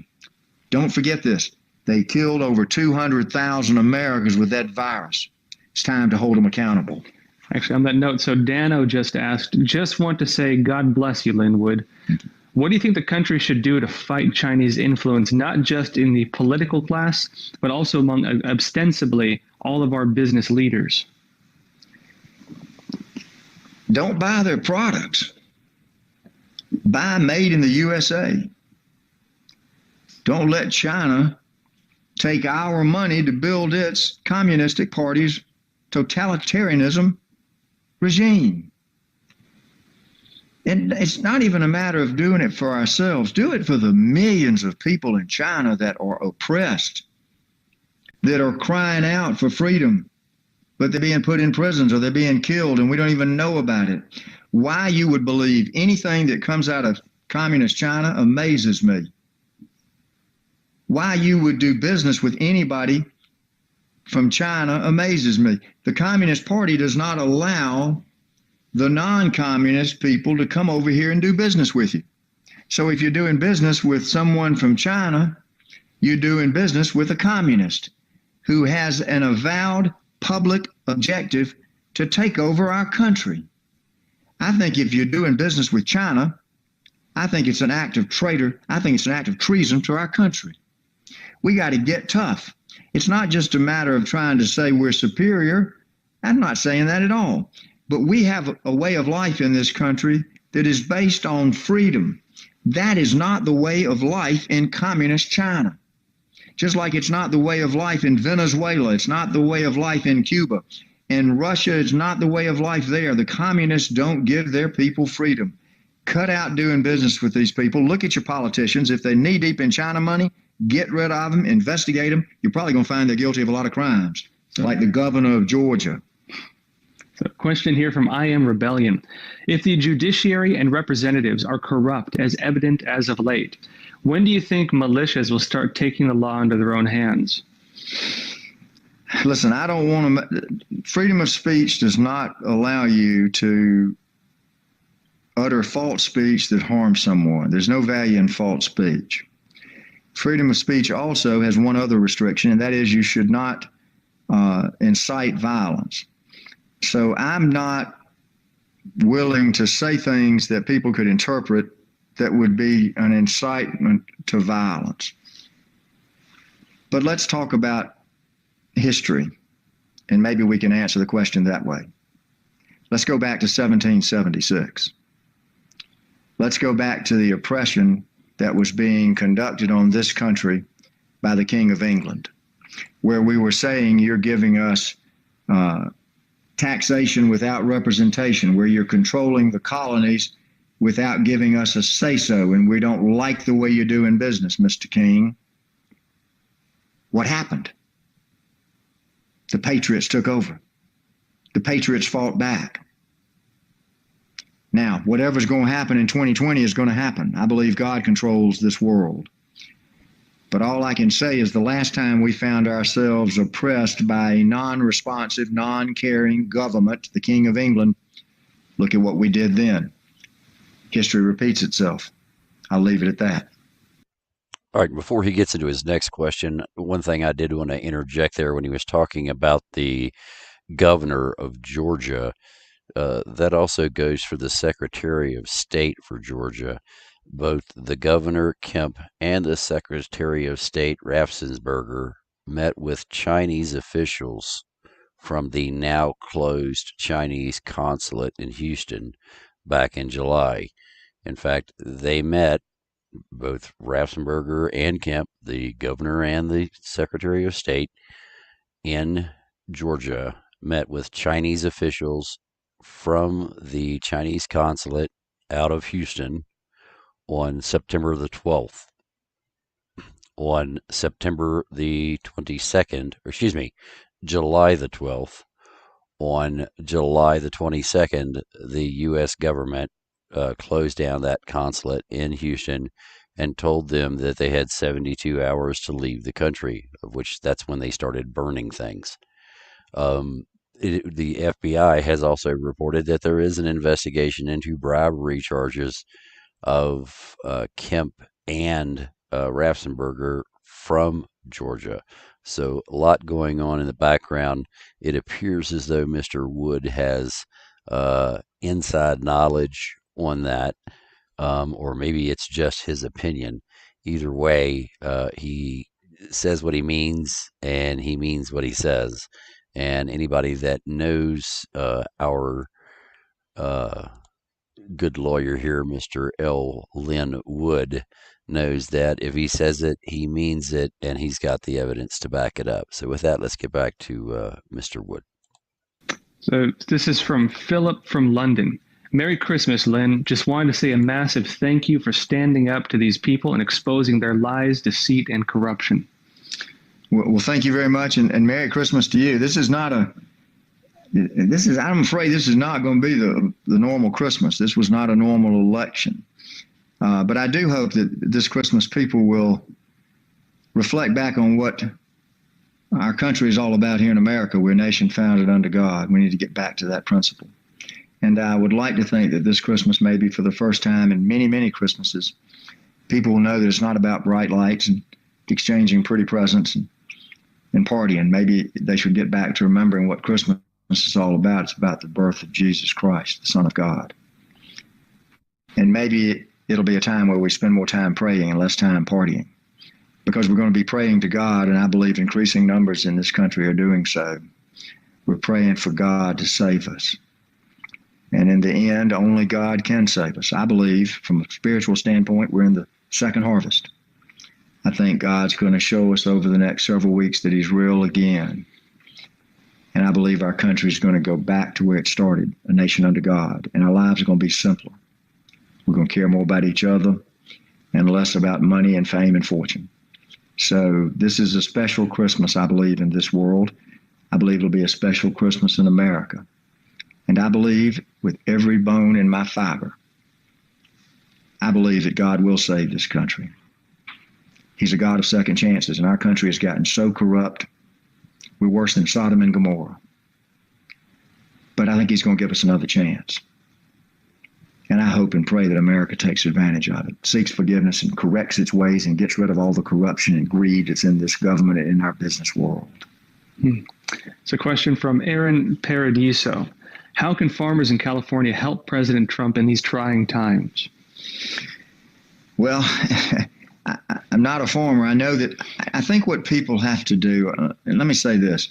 Don't forget this. They killed over 200,000 Americans with that virus. It's time to hold them accountable. Actually, on that note, so Dano just asked, just want to say God bless you, Linwood. What do you think the country should do to fight Chinese influence, not just in the political class, but also among ostensibly all of our business leaders? Don't buy their products. Buy made in the USA. Don't let China take our money to build its communistic party's totalitarianism regime. And it's not even a matter of doing it for ourselves. Do it for the millions of people in China that are oppressed, that are crying out for freedom, but they're being put in prisons or they're being killed and we don't even know about it. Why you would believe anything that comes out of communist China amazes me. Why you would do business with anybody from China amazes me. The Communist Party does not allow the non-communist people to come over here and do business with you. So if you're doing business with someone from China, you're doing business with a communist who has an avowed public objective to take over our country. I think if you're doing business with China, I think it's an act of traitor. I think it's an act of treason to our country. We got to get tough. It's not just a matter of trying to say we're superior. I'm not saying that at all. But we have a way of life in this country that is based on freedom. That is not the way of life in communist China. Just like it's not the way of life in Venezuela. It's not the way of life in Cuba. And Russia is not the way of life there. The communists don't give their people freedom. Cut out doing business with these people. Look at your politicians. If they're knee deep in China money, get rid of them, investigate them. You're probably going to find they're guilty of a lot of crimes, like the governor of Georgia. So, question here from I Am Rebellion. If the judiciary and representatives are corrupt, as evident as of late, when do you think militias will start taking the law into their own hands? Listen, I don't want to. Freedom of speech does not allow you to utter false speech that harms someone. There's no value in false speech. Freedom of speech also has one other restriction, and that is you should not incite violence. So I'm not willing to say things that people could interpret that would be an incitement to violence. But let's talk about history, and maybe we can answer the question that way. Let's go back to 1776. Let's go back to the oppression that was being conducted on this country by the King of England, where we were saying you're giving us taxation without representation, where you're controlling the colonies without giving us a say-so, and we don't like the way you're doing business, Mr. King. What happened? The Patriots took over. The Patriots fought back. Now, whatever's going to happen in 2020 is going to happen. I believe God controls this world. But all I can say is the last time we found ourselves oppressed by a non-responsive, non-caring government, the King of England, look at what we did then. History repeats itself. I'll leave it at that. All right, before he gets into his next question, one thing I did want to interject there when he was talking about the governor of Georgia, That also goes for the Secretary of State for Georgia. Both the Governor Kemp and the Secretary of State Raffensperger met with Chinese officials from the now closed Chinese consulate in Houston back in July. In fact, they met, both Raffensperger and Kemp, the governor and the Secretary of State in Georgia, met with Chinese officials from the Chinese consulate out of Houston on September the 12th. On September the 22nd, or excuse me, July the 12th, on July the 22nd, the U.S. government closed down that consulate in Houston and told them that they had 72 hours to leave the country, of which that's when they started burning things. The FBI has also reported that there is an investigation into bribery charges of Kemp and Raffensperger from Georgia. So a lot going on in the background. It appears as though Mr. Wood has inside knowledge on that, or maybe it's just his opinion. Either way, he says what he means, and he means what he says. And anybody that knows our good lawyer here, Mr. L. Lynn Wood, knows that if he says it, he means it, and he's got the evidence to back it up. So with that, let's get back to Mr. Wood. So this is from Philip from London. Merry Christmas, Lynn. Just wanted to say a massive thank you for standing up to these people and exposing their lies, deceit, and corruption. Well, thank you very much, and Merry Christmas to you. I'm afraid this is not going to be the normal Christmas. This was not a normal election. But I do hope that this Christmas people will reflect back on what our country is all about here in America. We're a nation founded under God. We need to get back to that principle. And I would like to think that this Christmas, maybe for the first time in many, many Christmases, people will know that it's not about bright lights and exchanging pretty presents and partying. Maybe they should get back to remembering what Christmas is all about. It's about the birth of Jesus Christ, the Son of God. And maybe it'll be a time where we spend more time praying and less time partying, because we're going to be praying to God, and I believe increasing numbers in this country are doing so. We're praying for God to save us. And in the end, only God can save us. I believe, from a spiritual standpoint, we're in the second harvest. I think God's going to show us over the next several weeks that he's real again. And I believe our country is going to go back to where it started, a nation under God. And our lives are going to be simpler. We're going to care more about each other and less about money and fame and fortune. So this is a special Christmas, I believe, in this world. I believe it'll be a special Christmas in America. And I believe with every bone in my fiber, I believe that God will save this country. He's a God of second chances, and our country has gotten so corrupt, we're worse than Sodom and Gomorrah. But I think he's going to give us another chance. And I hope and pray that America takes advantage of it, seeks forgiveness and corrects its ways and gets rid of all the corruption and greed that's in this government and in our business world. It's a question from Aaron Paradiso. How can farmers in California help President Trump in these trying times? Well, I'm not a farmer. I know that. I think what people have to do, and let me say this,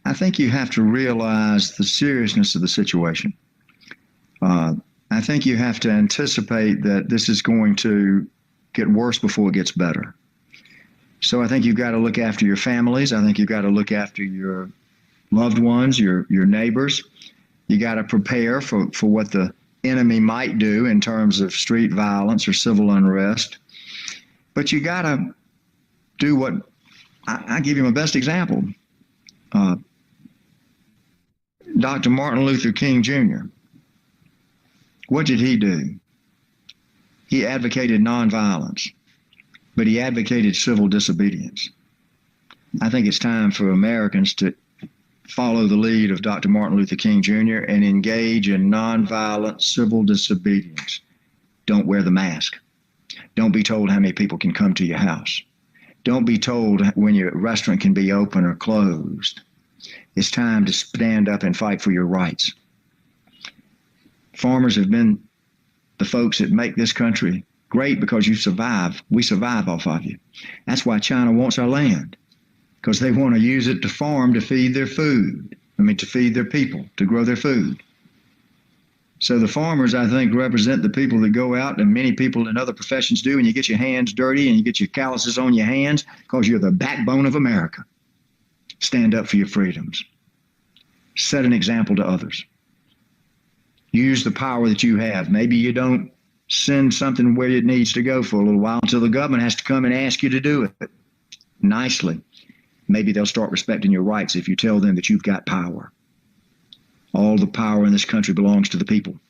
I think you have to realize the seriousness of the situation. I think you have to anticipate that this is going to get worse before it gets better. So I think you've got to look after your families. I think you've got to look after your loved ones, your neighbors. You got to prepare for what the enemy might do in terms of street violence or civil unrest. But you got to do what I give you my best example. Dr. Martin Luther King Jr. What did he do? He advocated nonviolence, but he advocated civil disobedience. I think it's time for Americans to follow the lead of Dr. Martin Luther King Jr. and engage in nonviolent civil disobedience. Don't wear the mask. Don't be told how many people can come to your house. Don't be told when your restaurant can be open or closed. It's time to stand up and fight for your rights. Farmers have been the folks that make this country great because you survive. We survive off of you. That's why China wants our land, because they want to use it to farm to feed their food. To feed their people, to grow their food. So the farmers, I think, represent the people that go out, and many people in other professions do, and you get your hands dirty and you get your calluses on your hands because you're the backbone of America. Stand up for your freedoms. Set an example to others. Use the power that you have. Maybe you don't send something where it needs to go for a little while until the government has to come and ask you to do it nicely. Maybe they'll start respecting your rights if you tell them that you've got power. All the power in this country belongs to the people,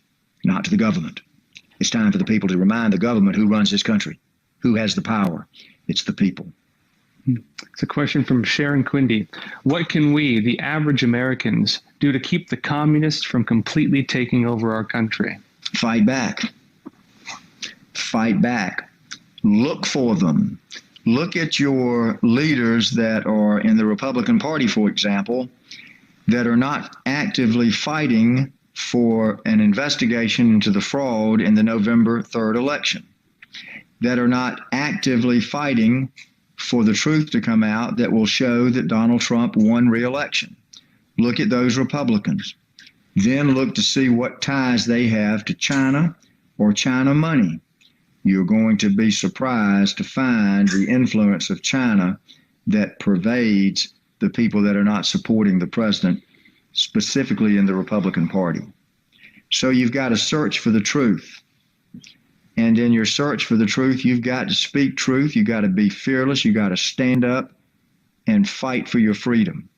not to the government. It's time for the people to remind the government who runs this country, who has the power. It's the people. It's a question from Sharon Quindy. What can we, the average Americans, do to keep the communists from completely taking over our country? Fight back. Fight back. Look for them. Look at your leaders that are in the Republican Party, for example, that are not actively fighting for an investigation into the fraud in the November 3rd election, that are not actively fighting for the truth to come out that will show that Donald Trump won re-election. Look at those Republicans. Then look to see what ties they have to China or China money. You're going to be surprised to find the influence of China that pervades the people that are not supporting the president, specifically in the Republican Party. So you've got to search for the truth. And in your search for the truth, you've got to speak truth. You've got to be fearless. You've got to stand up and fight for your freedom.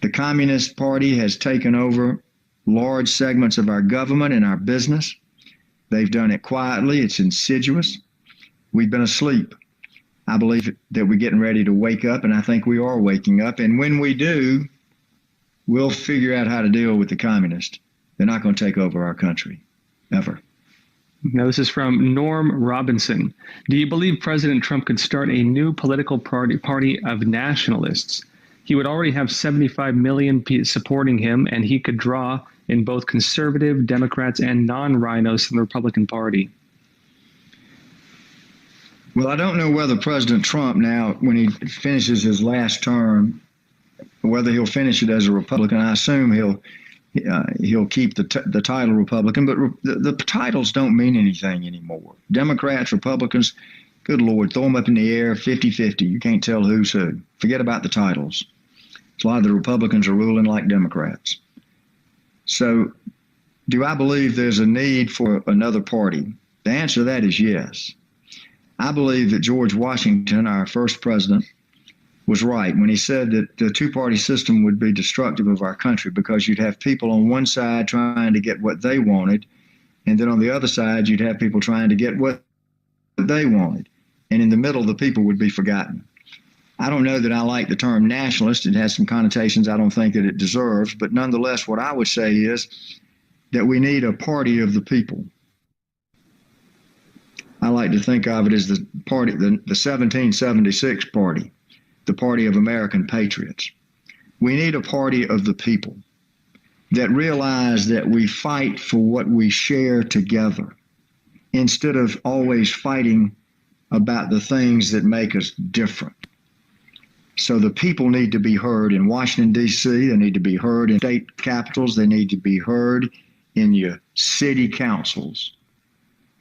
The Communist Party has taken over large segments of our government and our business. They've done it quietly. It's insidious. We've been asleep. I believe that we're getting ready to wake up, and I think we are waking up. And when we do, we'll figure out how to deal with the communists. They're not going to take over our country, ever. Now, this is from Norm Robinson. Do you believe President Trump could start a new political party of nationalists? He would already have 75 million supporting him, and he could draw in both conservative Democrats and non-rhinos from the Republican Party. Well, I don't know whether President Trump now, when he finishes his last term, whether he'll finish it as a Republican. I assume he'll keep the title Republican, but the titles don't mean anything anymore. Democrats, Republicans, good Lord, throw them up in the air, 50-50. You can't tell who's who. Forget about the titles. A lot of the Republicans are ruling like Democrats. So do I believe there's a need for another party? The answer to that is yes. I believe that George Washington, our first president, was right when he said that the two-party system would be destructive of our country because you'd have people on one side trying to get what they wanted, and then on the other side, you'd have people trying to get what they wanted. And in the middle, the people would be forgotten. I don't know that I like the term nationalist. It has some connotations I don't think that it deserves. But nonetheless, what I would say is that we need a party of the people. I like to think of it as the party, the 1776 party, the party of American patriots. We need a party of the people that realize that we fight for what we share together instead of always fighting about the things that make us different. So the people need to be heard in Washington, D.C. They need to be heard in state capitals. They need to be heard in your city councils.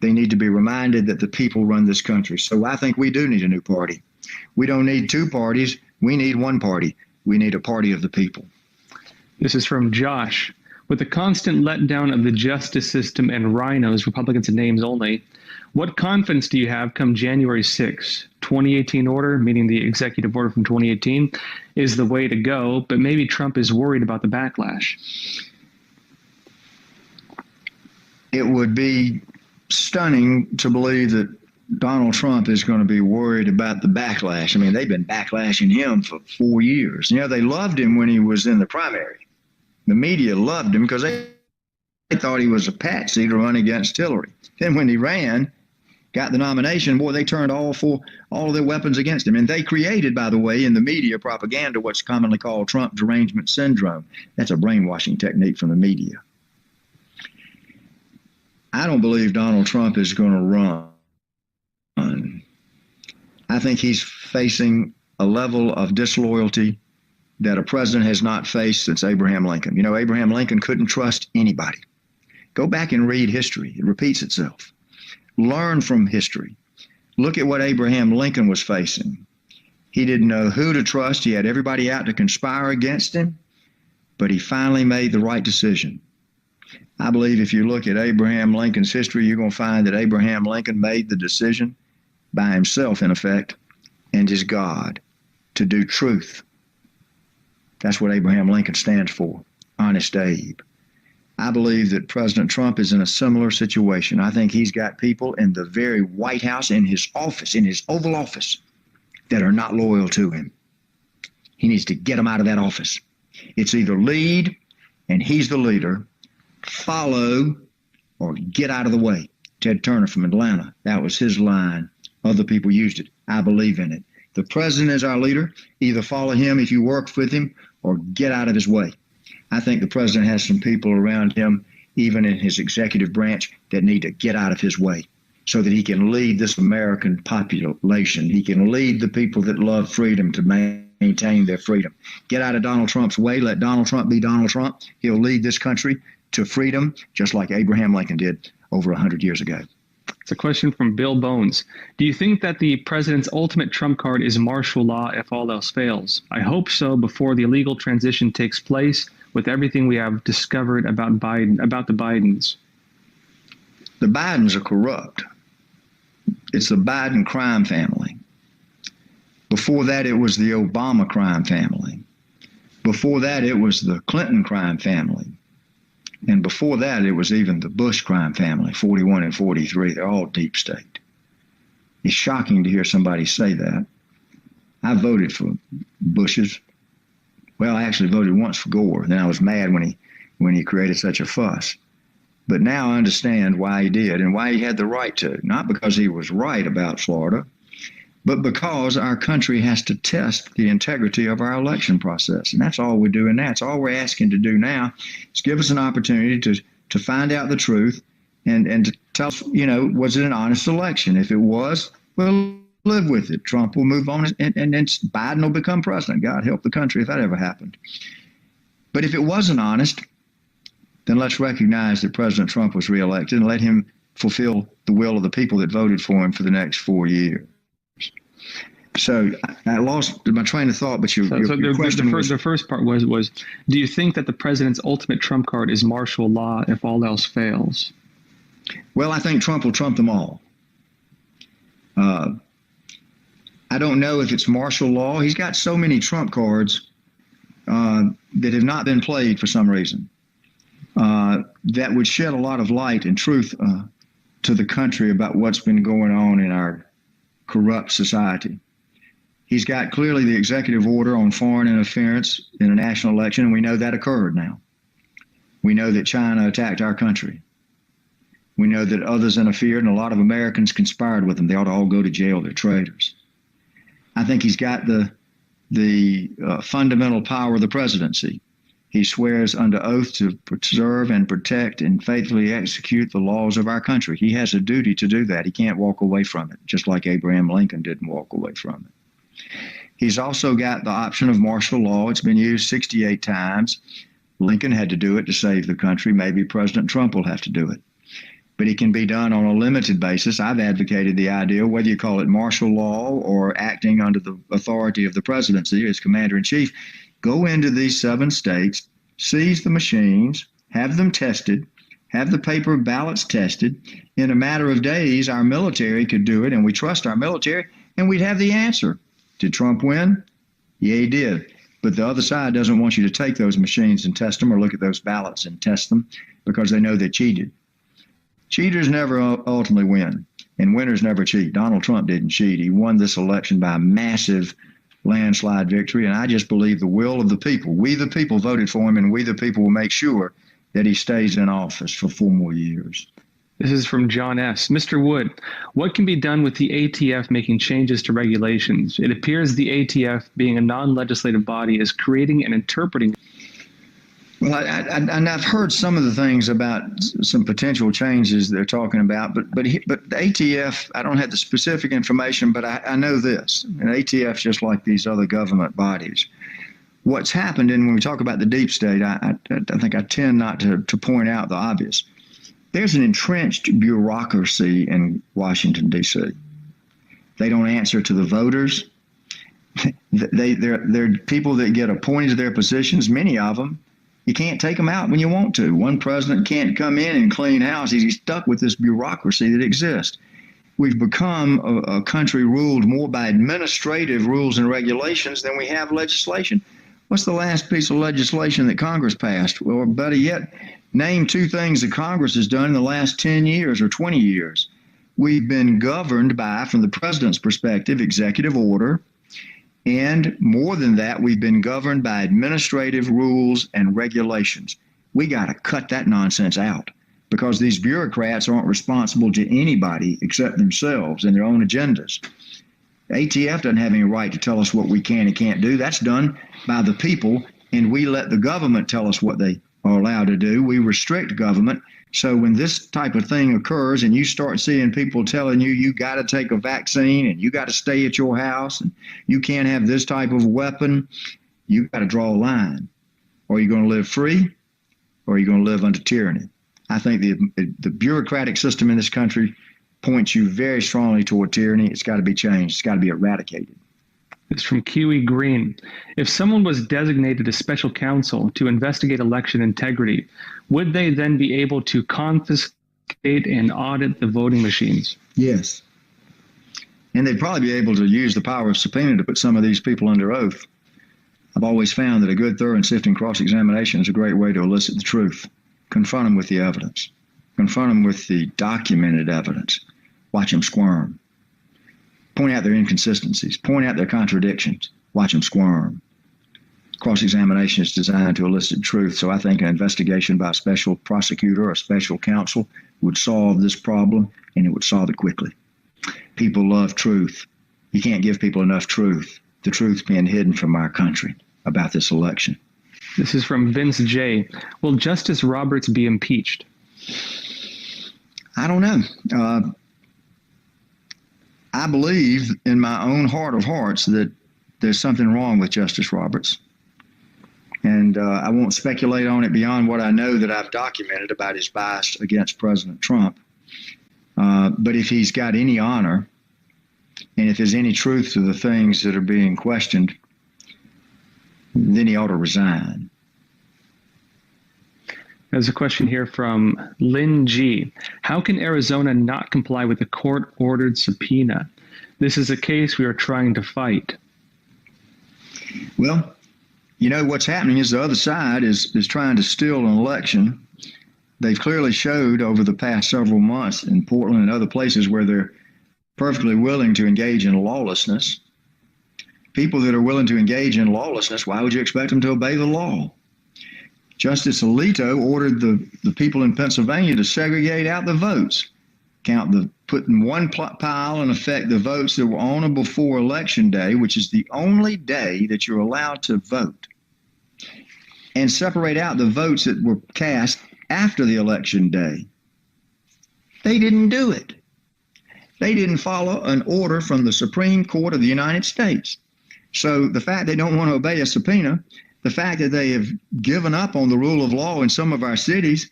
They need to be reminded that the people run this country. So I think we do need a new party. We don't need two parties. We need one party. We need a party of the people. This is from Josh. With the constant letdown of the justice system and rhinos, Republicans in names only, what confidence do you have come January 6th? 2018 order, meaning the executive order from 2018, is the way to go, but maybe Trump is worried about the backlash. It would be stunning to believe that Donald Trump is going to be worried about the backlash. I mean, they've been backlashing him for 4 years. You know, they loved him when he was in the primary. The media loved him because they thought he was a patsy to run against Hillary. Then when he ran, got the nomination, boy, they turned all of their weapons against him. And they created, by the way, in the media propaganda, what's commonly called Trump derangement syndrome. That's a brainwashing technique from the media. I don't believe Donald Trump is going to run. I think he's facing a level of disloyalty that a president has not faced since Abraham Lincoln. You know, Abraham Lincoln couldn't trust anybody. Go back and read history. It repeats itself. Learn from history. Look at what Abraham Lincoln was facing. He didn't know who to trust. He had everybody out to conspire against him, but he finally made the right decision. I believe if you look at Abraham Lincoln's history, you're going to find that Abraham Lincoln made the decision by himself, in effect, and his God to do truth. That's what Abraham Lincoln stands for, Honest Abe. I believe that President Trump is in a similar situation. I think he's got people in the very White House, in his office, in his Oval Office, that are not loyal to him. He needs to get them out of that office. It's either lead, and he's the leader, follow, or get out of the way. Ted Turner from Atlanta, that was his line. Other people used it. I believe in it. The president is our leader. Either follow him if you work with him, or get out of his way. I think the president has some people around him, even in his executive branch, that need to get out of his way so that he can lead this American population. He can lead the people that love freedom to maintain their freedom. Get out of Donald Trump's way. Let Donald Trump be Donald Trump. He'll lead this country to freedom, just like Abraham Lincoln did over 100 years ago. It's a question from Bill Bones. Do you think that the president's ultimate trump card is martial law if all else fails? I hope so before the legal transition takes place with everything we have discovered about the Bidens. The Bidens are corrupt. It's the Biden crime family. Before that, it was the Obama crime family. Before that, it was the Clinton crime family. And before that, it was even the Bush crime family, 41 and 43. They're all deep state. It's shocking to hear somebody say that. I voted for Bush's. Well, I actually voted once for Gore. Then I was mad when he created such a fuss. But now I understand why he did and why he had the right to. Not because he was right about Florida, but because our country has to test the integrity of our election process. And that's all we're doing now. It's all we're asking to do now is give us an opportunity to find out the truth and to tell us, was it an honest election? If it was, we'll live with it. Trump will move on and then Biden will become president. God help the country if that ever happened. But if it wasn't honest, then let's recognize that President Trump was reelected and let him fulfill the will of the people that voted for him for the next 4 years. So I lost my train of thought, but your question was... The first part was, do you think that the president's ultimate trump card is martial law if all else fails? Well, I think Trump will trump them all. I don't know if it's martial law. He's got so many trump cards that have not been played for some reason. That would shed a lot of light and truth to the country about what's been going on in our corrupt society. He's got clearly the executive order on foreign interference in a national election, and we know that occurred now. We know that China attacked our country. We know that others interfered, and a lot of Americans conspired with them. They ought to all go to jail. They're traitors. I think he's got the fundamental power of the presidency. He swears under oath to preserve and protect and faithfully execute the laws of our country. He has a duty to do that. He can't walk away from it, just like Abraham Lincoln didn't walk away from it. He's also got the option of martial law. It's been used 68 times. Lincoln had to do it to save the country. Maybe President Trump will have to do it. But it can be done on a limited basis. I've advocated the idea, whether you call it martial law or acting under the authority of the presidency as commander-in-chief, go into these 7 states, seize the machines, have them tested, have the paper ballots tested. In a matter of days, our military could do it, and we trust our military, and we'd have the answer. Did Trump win? Yeah, he did. But the other side doesn't want you to take those machines and test them or look at those ballots and test them because they know they cheated. Cheaters never ultimately win, and winners never cheat. Donald Trump didn't cheat. He won this election by a massive landslide victory, and I just believe the will of the people. We the people voted for him, and we the people will make sure that he stays in office for 4 more years. This is from John S. Mr. Wood, what can be done with the ATF making changes to regulations? It appears the ATF, being a non-legislative body, is creating and interpreting. Well, and I've heard some of the things about some potential changes they're talking about, but the ATF, I don't have the specific information, but I know this, and ATF's just like these other government bodies. What's happened, and when we talk about the deep state, I think I tend not to point out the obvious. There's an entrenched bureaucracy in Washington, D.C. They don't answer to the voters. They're people that get appointed to their positions, many of them. You can't take them out when you want to. One president can't come in and clean house. He's stuck with this bureaucracy that exists. We've become a country ruled more by administrative rules and regulations than we have legislation. What's the last piece of legislation that Congress passed? Or better yet, name two things that Congress has done in the last 10 years or 20 years. We've been governed by, from the president's perspective, executive order. And more than that, we've been governed by administrative rules and regulations. We got to cut that nonsense out because these bureaucrats aren't responsible to anybody except themselves and their own agendas. ATF doesn't have any right to tell us what we can and can't do. That's done by the people, and we let the government tell us what they are allowed to do. We restrict government. So when this type of thing occurs and you start seeing people telling you, you got to take a vaccine and you got to stay at your house and you can't have this type of weapon, you got to draw a line. Are you going to live free or are you going to live under tyranny? I think the bureaucratic system in this country points you very strongly toward tyranny. It's got to be changed. It's got to be eradicated. It's from Kiwi Green. If someone was designated a special counsel to investigate election integrity, would they then be able to confiscate and audit the voting machines? Yes. And they'd probably be able to use the power of subpoena to put some of these people under oath. I've always found that a good, thorough, and sifting cross-examination is a great way to elicit the truth. Confront them with the evidence. Confront them with the documented evidence. Watch them squirm. Point out their inconsistencies. Point out their contradictions. Watch them squirm. Cross-examination is designed to elicit truth, so I think an investigation by a special prosecutor or a special counsel would solve this problem, and it would solve it quickly. People love truth. You can't give people enough truth. The truth's being hidden from our country about this election. This is from Vince J. Will Justice Roberts be impeached? I don't know. I believe in my own heart of hearts that there's something wrong with Justice Roberts. And I won't speculate on it beyond what I know that I've documented about his bias against President Trump. But if he's got any honor, and if there's any truth to the things that are being questioned, then he ought to resign. There's a question here from Lynn G. How can Arizona not comply with the court-ordered subpoena? This is a case we are trying to fight. Well, you know, what's happening is the other side is trying to steal an election. They've clearly showed over the past several months in Portland and other places where they're perfectly willing to engage in lawlessness. People that are willing to engage in lawlessness, why would you expect them to obey the law? Justice Alito ordered the people in Pennsylvania to segregate out the votes, put in one pile in effect the votes that were on or before Election Day, which is the only day that you're allowed to vote, and separate out the votes that were cast after the Election Day. They didn't do it. They didn't follow an order from the Supreme Court of the United States. So the fact they don't want to obey a subpoena, the fact that they have given up on the rule of law in some of our cities,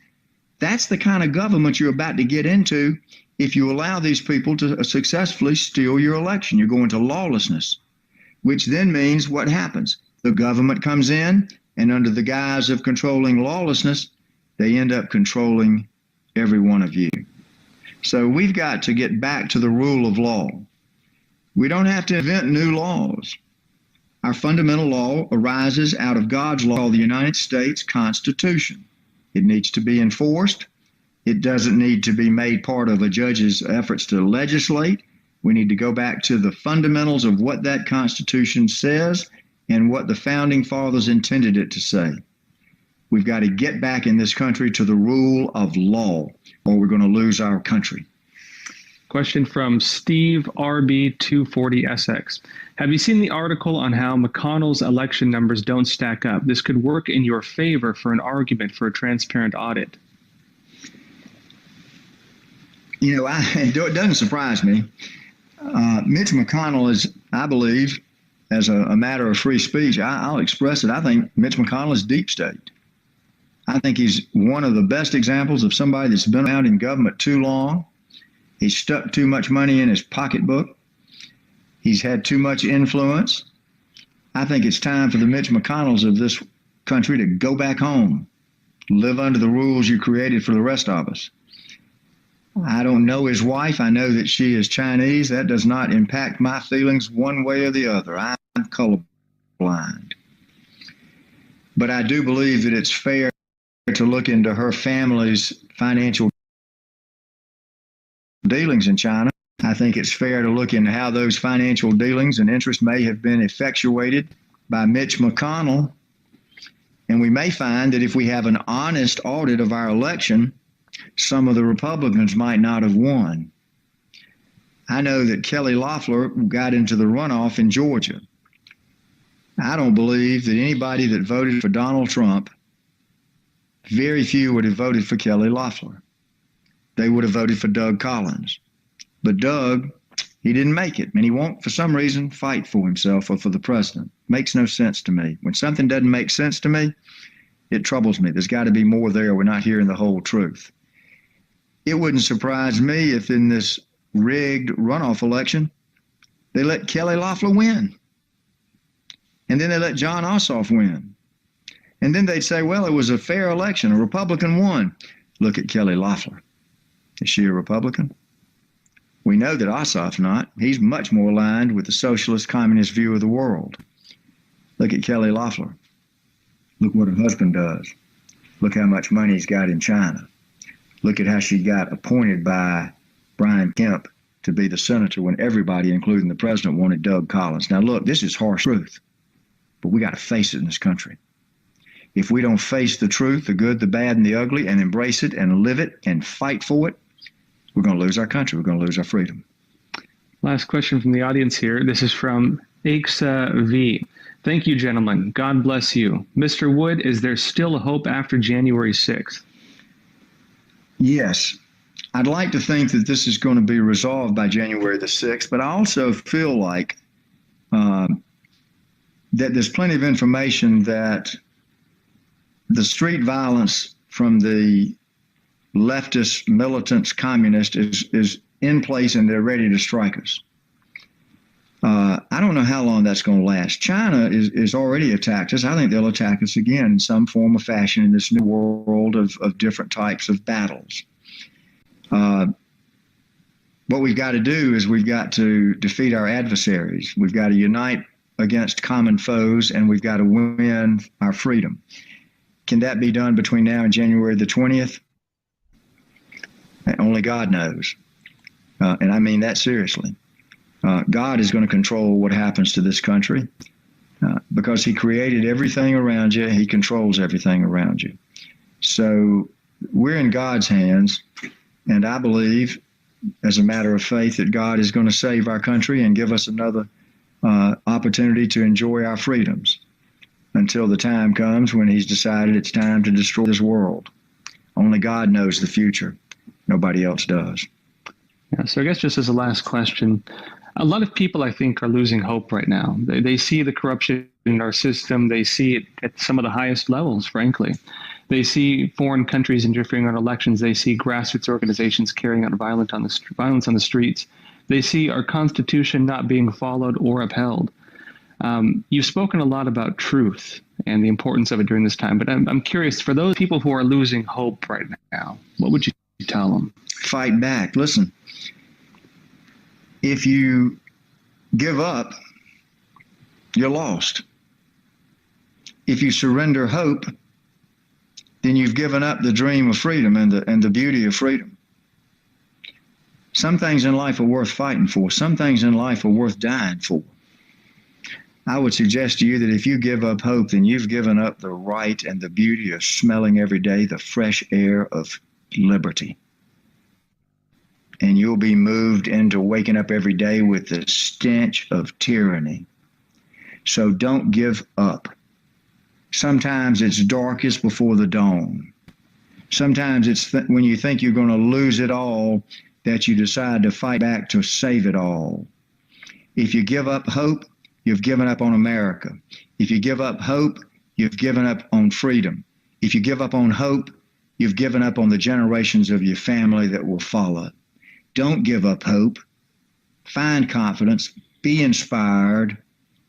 that's the kind of government you're about to get into if you allow these people to successfully steal your election. You're going to lawlessness, which then means what happens? The government comes in, and under the guise of controlling lawlessness, they end up controlling every one of you. So we've got to get back to the rule of law. We don't have to invent new laws. Our fundamental law arises out of God's law, the United States Constitution. It needs to be enforced. It doesn't need to be made part of a judge's efforts to legislate. We need to go back to the fundamentals of what that Constitution says and what the Founding Fathers intended it to say. We've got to get back in this country to the rule of law, or we're going to lose our country. Question from Steve RB240SX. Have you seen the article on how McConnell's election numbers don't stack up? This could work in your favor for an argument for a transparent audit. You know, it doesn't surprise me. Mitch McConnell is, I believe, as a matter of free speech, I'll express it. I think Mitch McConnell is deep state. I think he's one of the best examples of somebody that's been around in government too long. He's stuck too much money in his pocketbook. He's had too much influence. I think it's time for the Mitch McConnells of this country to go back home, live under the rules you created for the rest of us. I don't know his wife. I know that she is Chinese. That does not impact my feelings one way or the other. I'm colorblind. But I do believe that it's fair to look into her family's financial dealings in China. I think it's fair to look into how those financial dealings and interests may have been effectuated by Mitch McConnell. And we may find that if we have an honest audit of our election, some of the Republicans might not have won. I know that Kelly Loeffler got into the runoff in Georgia. I don't believe that anybody that voted for Donald Trump, very few would have voted for Kelly Loeffler. They would have voted for Doug Collins. But Doug, he didn't make it, and he won't, for some reason, fight for himself or for the president. Makes no sense to me. When something doesn't make sense to me, it troubles me. There's got to be more there. We're not hearing the whole truth. It wouldn't surprise me if in this rigged runoff election, they let Kelly Loeffler win. And then they let John Ossoff win. And then they'd say, well, it was a fair election. A Republican won. Look at Kelly Loeffler. Is she a Republican? We know that Ossoff's not. He's much more aligned with the socialist communist view of the world. Look at Kelly Loeffler. Look what her husband does. Look how much money he's got in China. Look at how she got appointed by Brian Kemp to be the senator when everybody, including the president, wanted Doug Collins. Now, look, this is harsh truth, but we got to face it in this country. If we don't face the truth, the good, the bad, and the ugly, and embrace it and live it and fight for it, we're going to lose our country. We're going to lose our freedom. Last question from the audience here. This is from Aixa V. Thank you, gentlemen. God bless you. Mr. Wood, is there still a hope after January 6th? Yes. I'd like to think that this is going to be resolved by January the 6th, but I also feel like that there's plenty of information that the street violence from the leftist, militants, communists is in place and they're ready to strike us. I don't know how long that's going to last. China is already attacked us. I think they'll attack us again in some form or fashion in this new world of different types of battles. What we've got to do is we've got to defeat our adversaries. We've got to unite against common foes, and we've got to win our freedom. Can that be done between now and January the 20th? Only God knows. And I mean that seriously. God is going to control what happens to this country because he created everything around you. He controls everything around you. So we're in God's hands, and I believe, as a matter of faith, that God is going to save our country and give us another opportunity to enjoy our freedoms until the time comes when he's decided it's time to destroy this world. Only God knows the future. Nobody else does. Yeah, so I guess just as a last question, a lot of people, I think, are losing hope right now. They see the corruption in our system. They see it at some of the highest levels, frankly. They see foreign countries interfering on elections. They see grassroots organizations carrying out violence on the streets. They see our Constitution not being followed or upheld. You've spoken a lot about truth and the importance of it during this time, but I'm curious, for those people who are losing hope right now, what would you tell them? Fight back. Listen, if you give up, you're lost. If you surrender hope, then you've given up the dream of freedom and the beauty of freedom. Some things in life are worth fighting for. Some things in life are worth dying for. I would suggest to you that if you give up hope, then you've given up the right and the beauty of smelling every day the fresh air of liberty. And you'll be moved into waking up every day with the stench of tyranny. So don't give up. Sometimes it's darkest before the dawn. Sometimes it's when you think you're going to lose it all that you decide to fight back to save it all. If you give up hope, you've given up on America. If you give up hope, you've given up on freedom. If you give up on hope, you've given up on the generations of your family that will follow. Don't give up hope. Find confidence. Be inspired.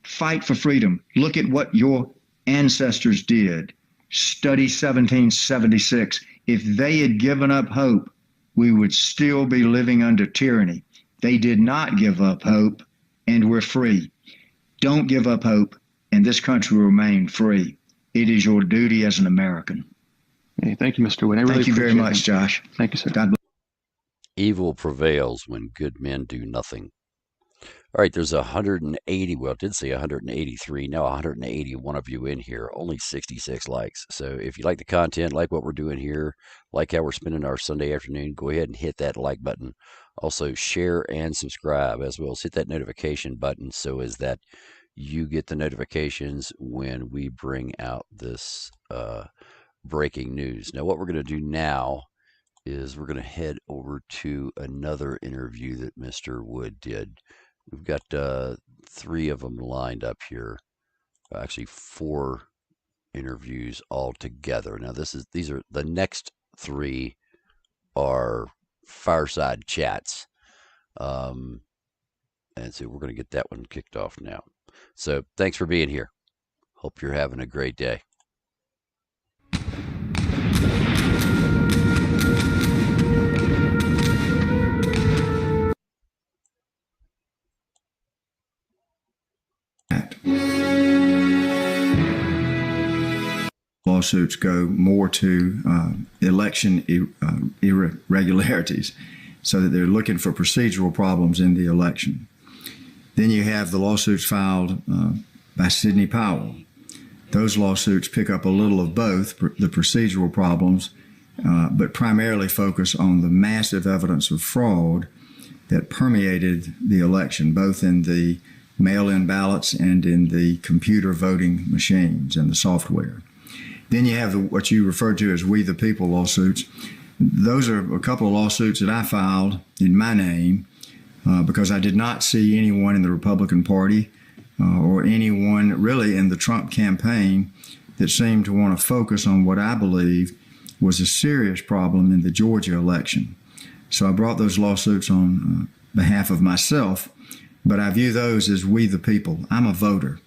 Fight for freedom. Look at what your ancestors did. Study 1776. If they had given up hope, we would still be living under tyranny. They did not give up hope, and we're free. Don't give up hope, and this country will remain free. It is your duty as an American. Hey, thank you, Mr. Wood. Thank you very much, Josh. Thank you, sir. God bless. Evil prevails when good men do nothing. All right, there's 180, well, it did say 183, now 181 of you in here, only 66 likes. So if you like the content, like what we're doing here, like how we're spending our Sunday afternoon, go ahead and hit that like button. Also, share and subscribe, as well as hit that notification button so as that you get the notifications when we bring out this breaking news. Now, what we're going to do now is we're going to head over to another interview that Mr. Wood did. We've got 3 of them lined up here. Actually, 4 interviews all together. Now, these are the next 3 are fireside chats, and so we're going to get that one kicked off now. So, thanks for being here. Hope you're having a great day. Lawsuits go more to election irregularities, so that they're looking for procedural problems in the election. Then you have the lawsuits filed by Sidney Powell. Those lawsuits pick up a little of both, the procedural problems, but primarily focus on the massive evidence of fraud that permeated the election, both in the mail-in ballots and in the computer voting machines and the software. Then you have what you referred to as We the People lawsuits. Those are a couple of lawsuits that I filed in my name because I did not see anyone in the Republican Party or anyone really in the Trump campaign that seemed to want to focus on what I believe was a serious problem in the Georgia election. So I brought those lawsuits on behalf of myself, but I view those as We the People. I'm a voter.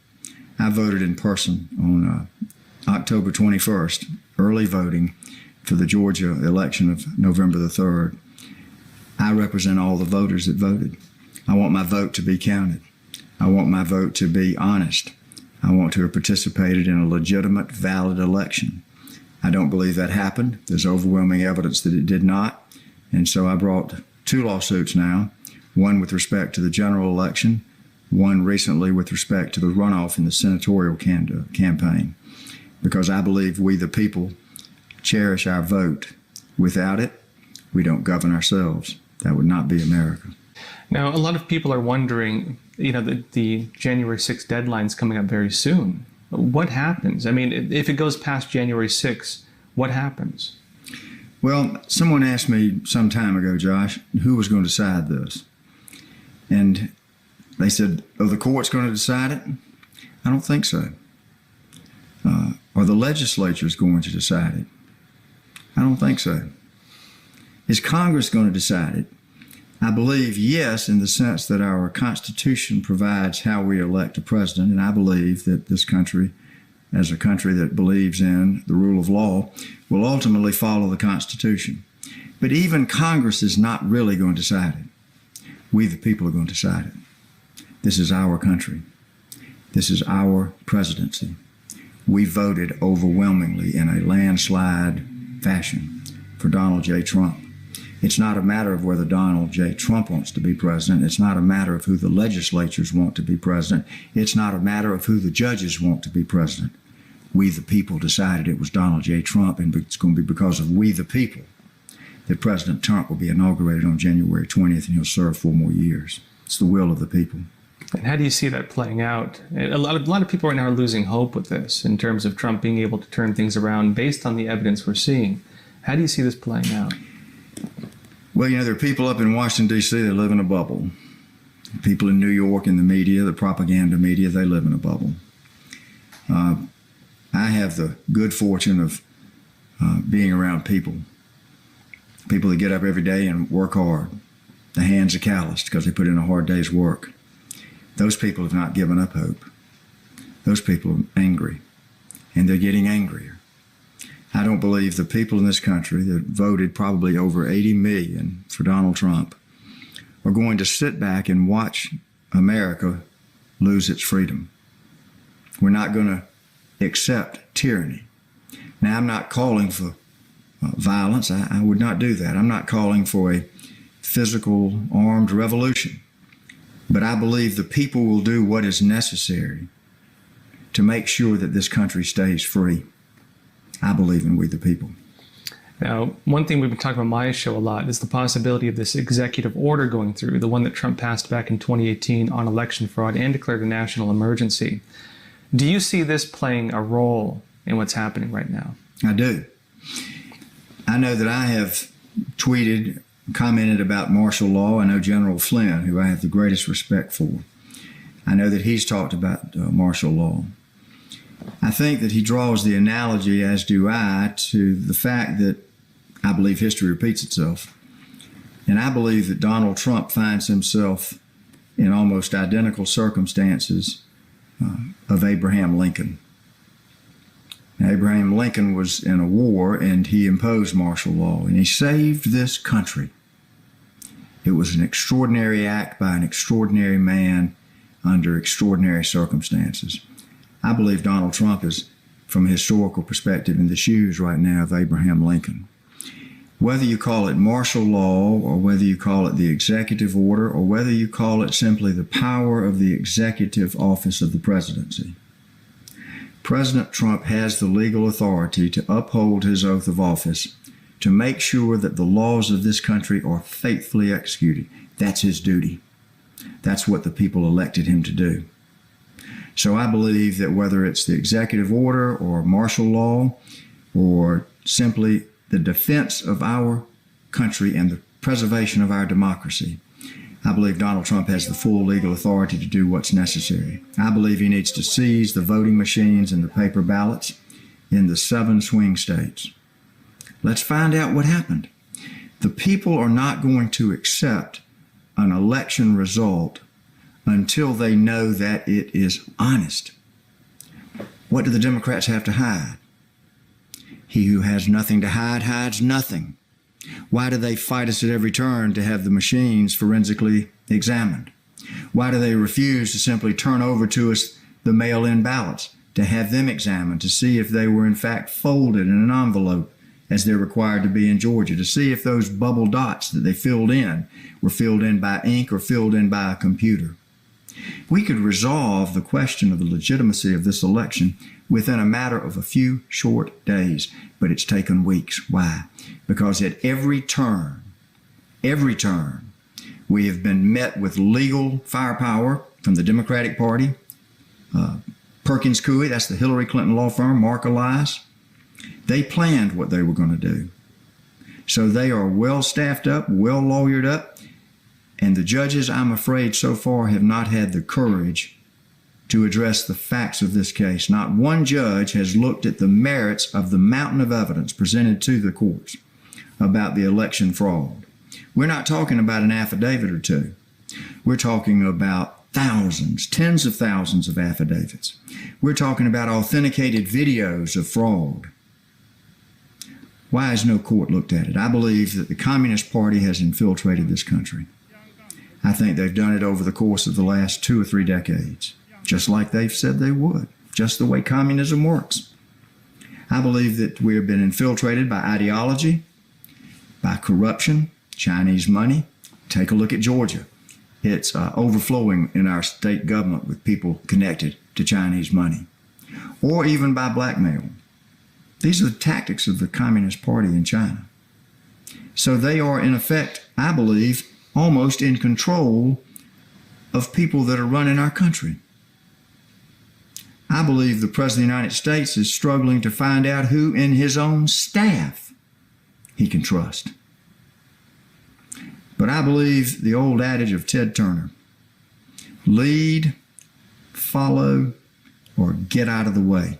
I voted in person on October 21st, early voting for the Georgia election of November the 3rd. I represent all the voters that voted. I want my vote to be counted. I want my vote to be honest. I want to have participated in a legitimate, valid election. I don't believe that happened. There's overwhelming evidence that it did not. And so I brought 2 lawsuits now, one with respect to the general election, one recently with respect to the runoff in the senatorial campaign. Because I believe we the people cherish our vote. Without it, we don't govern ourselves. That would not be America. Now, a lot of people are wondering, the January 6th deadline's coming up very soon. What happens? I mean, if it goes past January 6th, what happens? Well, someone asked me some time ago, Josh, who was going to decide this. And they said, oh, the court's going to decide it? I don't think so. Or the legislature is going to decide it? I don't think so. Is Congress going to decide it? I believe yes, in the sense that our Constitution provides how we elect a president, and I believe that this country, as a country that believes in the rule of law, will ultimately follow the Constitution. But even Congress is not really going to decide it. We the people are going to decide it. This is our country. This is our presidency. We voted overwhelmingly in a landslide fashion for Donald J. Trump. It's not a matter of whether Donald J. Trump wants to be president. It's not a matter of who the legislatures want to be president. It's not a matter of who the judges want to be president. We, the people, decided it was Donald J. Trump, and it's going to be because of we, the people, that President Trump will be inaugurated on January 20th, and he'll serve 4 more years. It's the will of the people. And how do you see that playing out? A lot of people right now are losing hope with this in terms of Trump being able to turn things around based on the evidence we're seeing. How do you see this playing out? Well, there are people up in Washington, D.C. that live in a bubble. People in New York in the media, the propaganda media, they live in a bubble. I have the good fortune of being around people that get up every day and work hard. The hands are calloused because they put in a hard day's work. Those people have not given up hope. Those people are angry, and they're getting angrier. I don't believe the people in this country that voted probably over 80 million for Donald Trump are going to sit back and watch America lose its freedom. We're not going to accept tyranny. Now, I'm not calling for violence. I would not do that. I'm not calling for a physical armed revolution. But I believe the people will do what is necessary to make sure that this country stays free. I believe in we the people. Now, one thing we've been talking about on my show a lot is the possibility of this executive order going through, the one that Trump passed back in 2018 on election fraud and declared a national emergency. Do you see this playing a role in what's happening right now? I do. I know that I have tweeted, commented about martial law. I know General Flynn, who I have the greatest respect for. I know that he's talked about martial law. I think that he draws the analogy, as do I, to the fact that I believe history repeats itself. And I believe that Donald Trump finds himself in almost identical circumstances of Abraham Lincoln. Now, Abraham Lincoln was in a war, and he imposed martial law, and he saved this country. It was an extraordinary act by an extraordinary man under extraordinary circumstances. I believe Donald Trump is, from a historical perspective, in the shoes right now of Abraham Lincoln. Whether you call it martial law, or whether you call it the executive order, or whether you call it simply the power of the executive office of the presidency, President Trump has the legal authority to uphold his oath of office, to make sure that the laws of this country are faithfully executed. That's his duty. That's what the people elected him to do. So I believe that whether it's the executive order or martial law or simply the defense of our country and the preservation of our democracy, I believe Donald Trump has the full legal authority to do what's necessary. I believe he needs to seize the voting machines and the paper ballots in the 7 swing states. Let's find out what happened. The people are not going to accept an election result until they know that it is honest. What do the Democrats have to hide? He who has nothing to hide hides nothing. Why do they fight us at every turn to have the machines forensically examined? Why do they refuse to simply turn over to us the mail-in ballots, to have them examined, to see if they were in fact folded in an envelope as they're required to be in Georgia, to see if those bubble dots that they filled in were filled in by ink or filled in by a computer? We could resolve the question of the legitimacy of this election within a matter of a few short days, but it's taken weeks. Why? Because at every turn, we have been met with legal firepower from the Democratic Party. Perkins Coie, that's the Hillary Clinton law firm, Mark Elias, they planned what they were going to do. So they are well staffed up, well lawyered up, and the judges, I'm afraid, so far have not had the courage to address the facts of this case. Not one judge has looked at the merits of the mountain of evidence presented to the courts about the election fraud. We're not talking about an affidavit or two. We're talking about thousands, tens of thousands of affidavits. We're talking about authenticated videos of fraud. Why has no court looked at it? I believe that the Communist Party has infiltrated this country. I think they've done it over the course of the last 2 or 3 decades, just like they've said they would, just the way communism works. I believe that we have been infiltrated by ideology, by corruption, Chinese money. Take a look at Georgia. It's overflowing in our state government with people connected to Chinese money, or even by blackmail. These are the tactics of the Communist Party in China. So they are, in effect, I believe, almost in control of people that are running our country. I believe the President of the United States is struggling to find out who in his own staff he can trust. But I believe the old adage of Ted Turner, lead, follow, or get out of the way.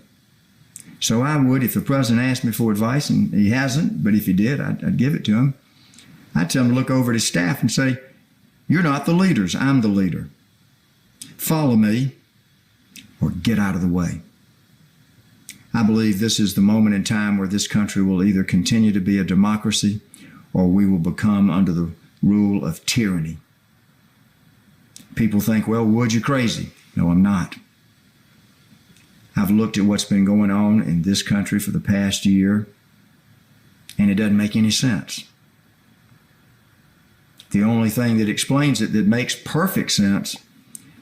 So I would, if the president asked me for advice, and he hasn't, but if he did, I'd give it to him. I'd tell him to look over at his staff and say, you're not the leaders, I'm the leader. Follow me or get out of the way. I believe this is the moment in time where this country will either continue to be a democracy or we will become under the rule of tyranny. People think, well, Wood, you're crazy. No, I'm not. I've looked at what's been going on in this country for the past year, and it doesn't make any sense. The only thing that explains it, that makes perfect sense,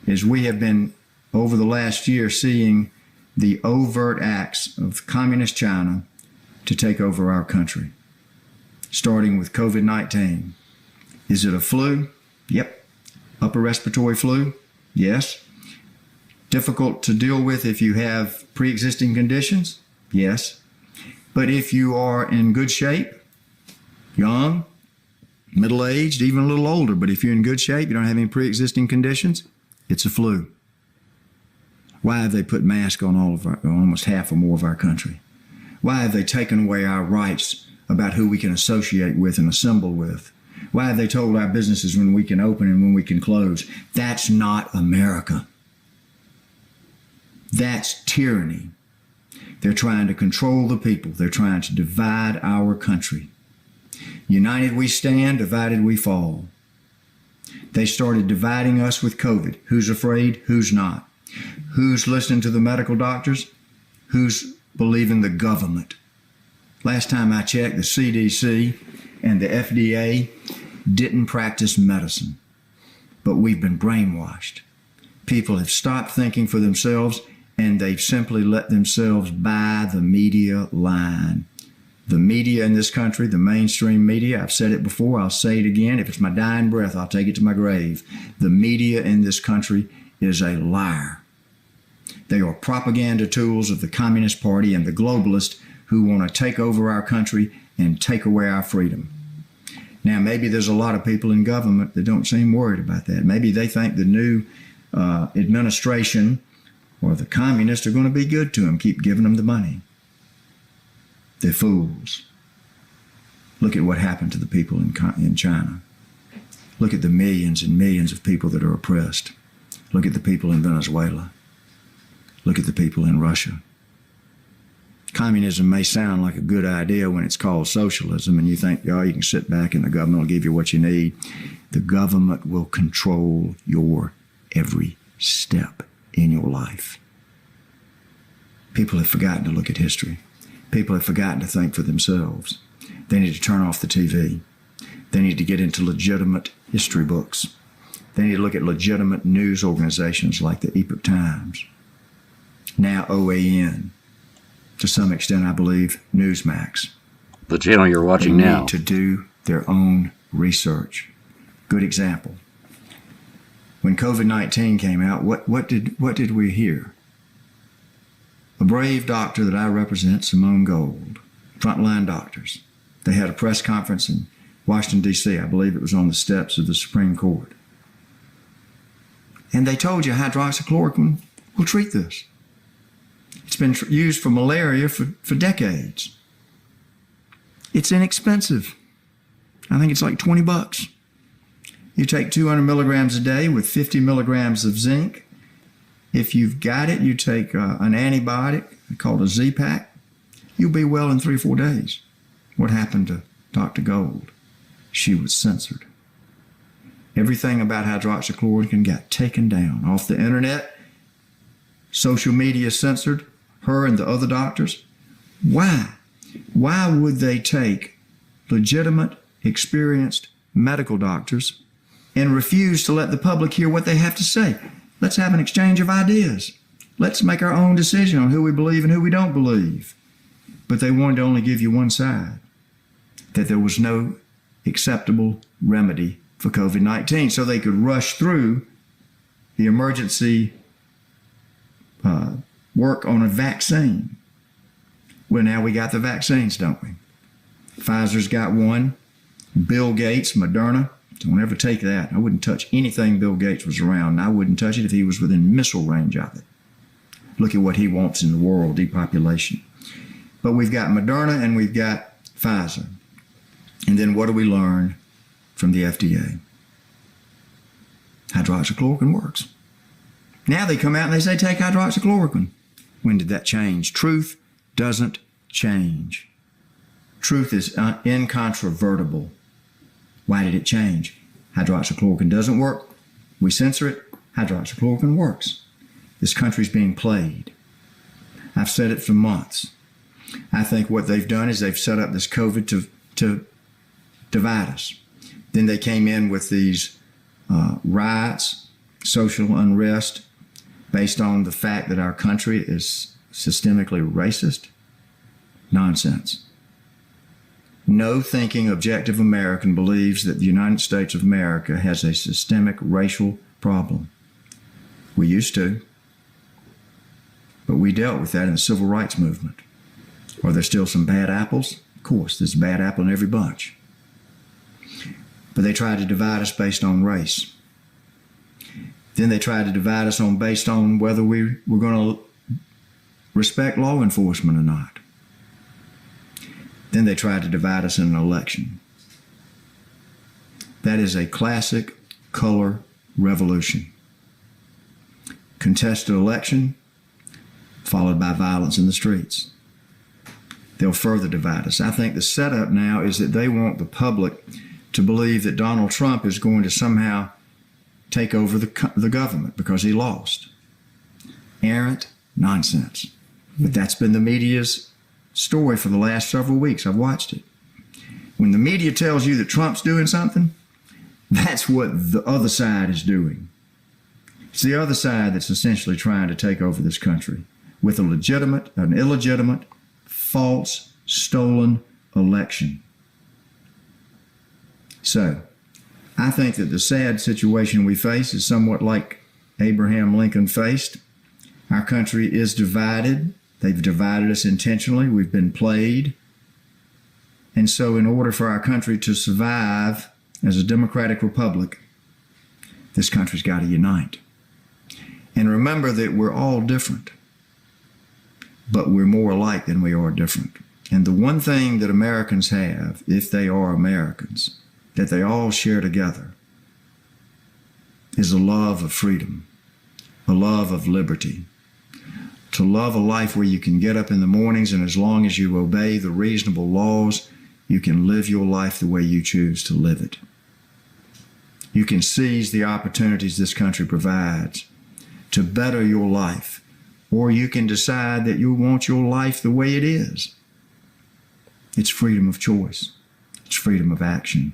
is we have been, over the last year, seeing the overt acts of Communist China to take over our country, starting with COVID-19. Is it a flu? Yep. Upper respiratory flu? Yes. Difficult to deal with if you have pre-existing conditions? Yes. But if you are in good shape, young, middle-aged, even a little older, but if you're in good shape, you don't have any pre-existing conditions, it's a flu. Why have they put masks on almost half or more of our country? Why have they taken away our rights about who we can associate with and assemble with? Why have they told our businesses when we can open and when we can close? That's not America. That's tyranny. They're trying to control the people. They're trying to divide our country. United we stand, divided we fall. They started dividing us with COVID. Who's afraid? Who's not? Who's listening to the medical doctors? Who's believing the government? Last time I checked, the CDC and the FDA didn't practice medicine, but we've been brainwashed. People have stopped thinking for themselves, and they've simply let themselves buy the media line. The media in this country, the mainstream media, I've said it before, I'll say it again. If it's my dying breath, I'll take it to my grave. The media in this country is a liar. They are propaganda tools of the Communist Party and the globalists who want to take over our country and take away our freedom. Now, maybe there's a lot of people in government that don't seem worried about that. Maybe they think the new administration or the communists are going to be good to them, keep giving them the money. They're fools. Look at what happened to the people in China. Look at the millions and millions of people that are oppressed. Look at the people in Venezuela. Look at the people in Russia. Communism may sound like a good idea when it's called socialism, and you think, oh, you can sit back and the government will give you what you need. The government will control your every step in your life. People have forgotten to look at history. People have forgotten to think for themselves. They need to turn off the TV. They need to get into legitimate history books. They need to look at legitimate news organizations like the Epoch Times, now OAN, to some extent, I believe, Newsmax. The channel you're watching now. They need to do their own research. Good example. When COVID-19 came out, what did we hear? A brave doctor that I represent, Simone Gold, frontline doctors. They had a press conference in Washington, D.C. I believe it was on the steps of the Supreme Court. And they told you hydroxychloroquine will treat this. It's been used for malaria for decades. It's inexpensive. I think it's like $20. You take 200 milligrams a day with 50 milligrams of zinc. If you've got it, you take an antibiotic called a Z-Pack. You'll be well in 3 or 4 days. What happened to Dr. Gold? She was censored. Everything about hydroxychloroquine got taken down off the internet. Social media censored her and the other doctors. Why? Why would they take legitimate, experienced medical doctors and refuse to let the public hear what they have to say. Let's have an exchange of ideas. Let's make our own decision on who we believe and who we don't believe. But they wanted to only give you one side, that there was no acceptable remedy for COVID-19, so they could rush through the emergency work on a vaccine. Well, now we got the vaccines, don't we? Pfizer's got one. Bill Gates, Moderna, don't ever take that. I wouldn't touch anything Bill Gates was around, and I wouldn't touch it if he was within missile range of it. Look at what he wants in the world, depopulation. But we've got Moderna and we've got Pfizer. And then what do we learn from the FDA? Hydroxychloroquine works. Now they come out and they say, take hydroxychloroquine. When did that change? Truth doesn't change. Truth is incontrovertible. Why did it change? Hydroxychloroquine doesn't work. We censor it. Hydroxychloroquine works. This country's being played. I've said it for months. I think what they've done is they've set up this COVID to divide us. Then they came in with these riots, social unrest, based on the fact that our country is systemically racist. Nonsense. No thinking, objective American believes that the United States of America has a systemic racial problem. We used to, but we dealt with that in the civil rights movement. Are there still some bad apples? Of course, there's a bad apple in every bunch. But they tried to divide us based on race. Then they tried to divide us based on whether we were going to respect law enforcement or not. Then they tried to divide us in an election. That is a classic color revolution. Contested election, followed by violence in the streets. They'll further divide us. I think the setup now is that they want the public to believe that Donald Trump is going to somehow take over the government because he lost. Errant nonsense. But that's been the media's story for the last several weeks. I've watched it. When the media tells you that Trump's doing something, that's what the other side is doing. It's the other side that's essentially trying to take over this country with an illegitimate, false, stolen election. So, I think that the sad situation we face is somewhat like Abraham Lincoln faced. Our country is divided. They've divided us intentionally. We've been played. And so in order for our country to survive as a democratic republic, this country's got to unite. And remember that we're all different, but we're more alike than we are different. And the one thing that Americans have, if they are Americans, that they all share together is a love of freedom, a love of liberty, to love a life where you can get up in the mornings and as long as you obey the reasonable laws, you can live your life the way you choose to live it. You can seize the opportunities this country provides to better your life, or you can decide that you want your life the way it is. It's freedom of choice. It's freedom of action.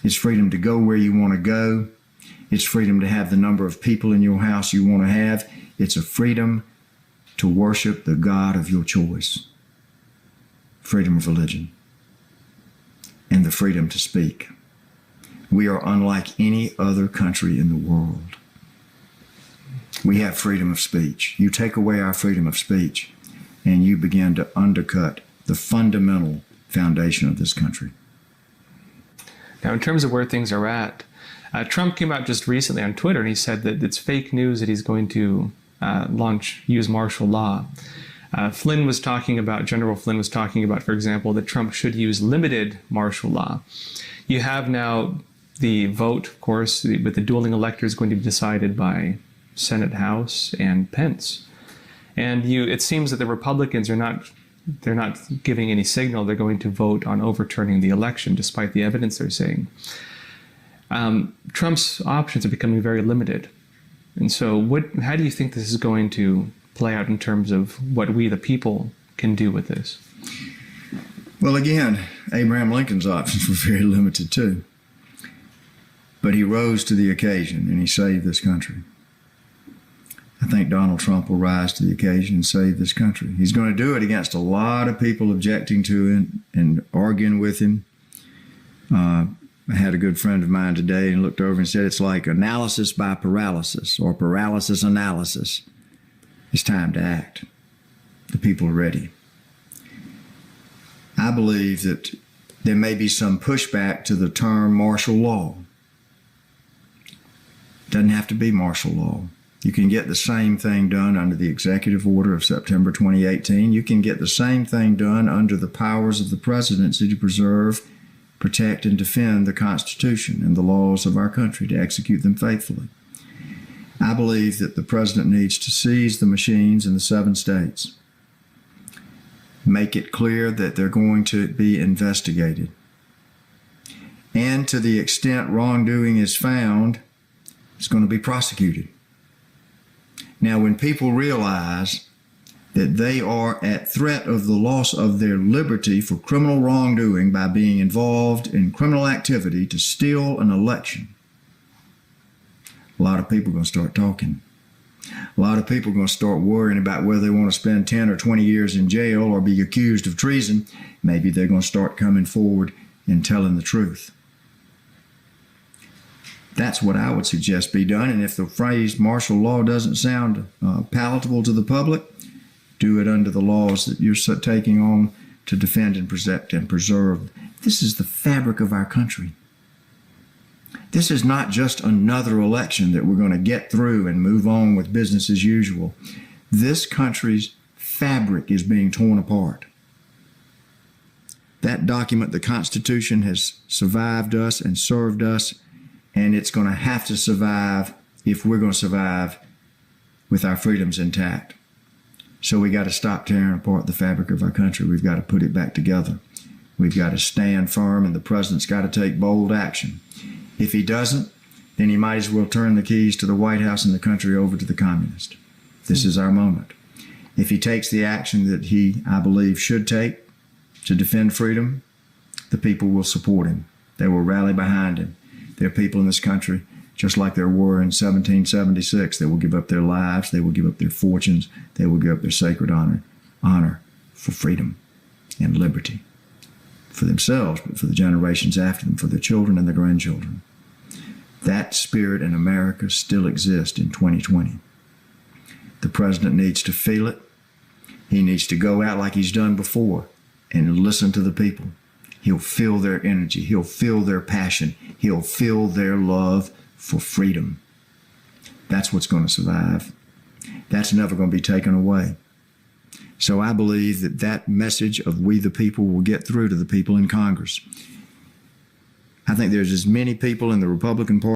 It's freedom to go where you want to go. It's freedom to have the number of people in your house you want to have. It's a freedom to worship the God of your choice. Freedom of religion. And the freedom to speak. We are unlike any other country in the world. We have freedom of speech. You take away our freedom of speech, and you begin to undercut the fundamental foundation of this country. Now, in terms of where things are at, Trump came out just recently on Twitter and he said that it's fake news that he's going to use martial law. General Flynn was talking about, for example, that Trump should use limited martial law. You have now the vote, of course, with the dueling electors going to be decided by Senate, House, and Pence. And it seems that the Republicans they're not giving any signal they're going to vote on overturning the election, despite the evidence they're saying. Trump's options are becoming very limited. And so how do you think this is going to play out in terms of what we, the people, can do with this? Well, again, Abraham Lincoln's options were very limited too. But he rose to the occasion and he saved this country. I think Donald Trump will rise to the occasion and save this country. He's going to do it against a lot of people objecting to it and arguing with him. I had a good friend of mine today and looked over and said it's like analysis by paralysis or paralysis analysis. It's time to act. The people are ready. I believe that there may be some pushback to the term martial law. It doesn't have to be martial law. You can get the same thing done under the executive order of September 2018. You can get the same thing done under the powers of the presidency to preserve, protect, and defend the Constitution and the laws of our country, to execute them faithfully. I believe that the president needs to seize the machines in the 7 states, make it clear that they're going to be investigated, and to the extent wrongdoing is found, it's going to be prosecuted. Now, when people realize that they are at threat of the loss of their liberty for criminal wrongdoing by being involved in criminal activity to steal an election, a lot of people are going to start talking. A lot of people are going to start worrying about whether they want to spend 10 or 20 years in jail or be accused of treason. Maybe they're going to start coming forward and telling the truth. That's what I would suggest be done. And if the phrase martial law doesn't sound palatable to the public, do it under the laws that you're taking on to defend and protect and preserve. This is the fabric of our country. This is not just another election that we're going to get through and move on with business as usual. This country's fabric is being torn apart. That document, the Constitution, has survived us and served us, and it's going to have to survive if we're going to survive with our freedoms intact. So we got to stop tearing apart the fabric of our country. We've got to put it back together. We've got to stand firm, and the president's got to take bold action. If he doesn't, then he might as well turn the keys to the White House and the country over to the communists. This is our moment. If he takes the action that he, I believe, should take to defend freedom, the people will support him. They will rally behind him. There are people in this country, just like there were in 1776, that will give up their lives, they will give up their fortunes, they will give up their sacred honor for freedom and liberty. For themselves, but for the generations after them, for their children and their grandchildren. That spirit in America still exists in 2020. The president needs to feel it. He needs to go out like he's done before and listen to the people. He'll feel their energy. He'll feel their passion. He'll feel their love for freedom. That's what's going to survive. That's never going to be taken away. So I believe that that message of we the people will get through to the people in Congress. I think there's as many people in the Republican Party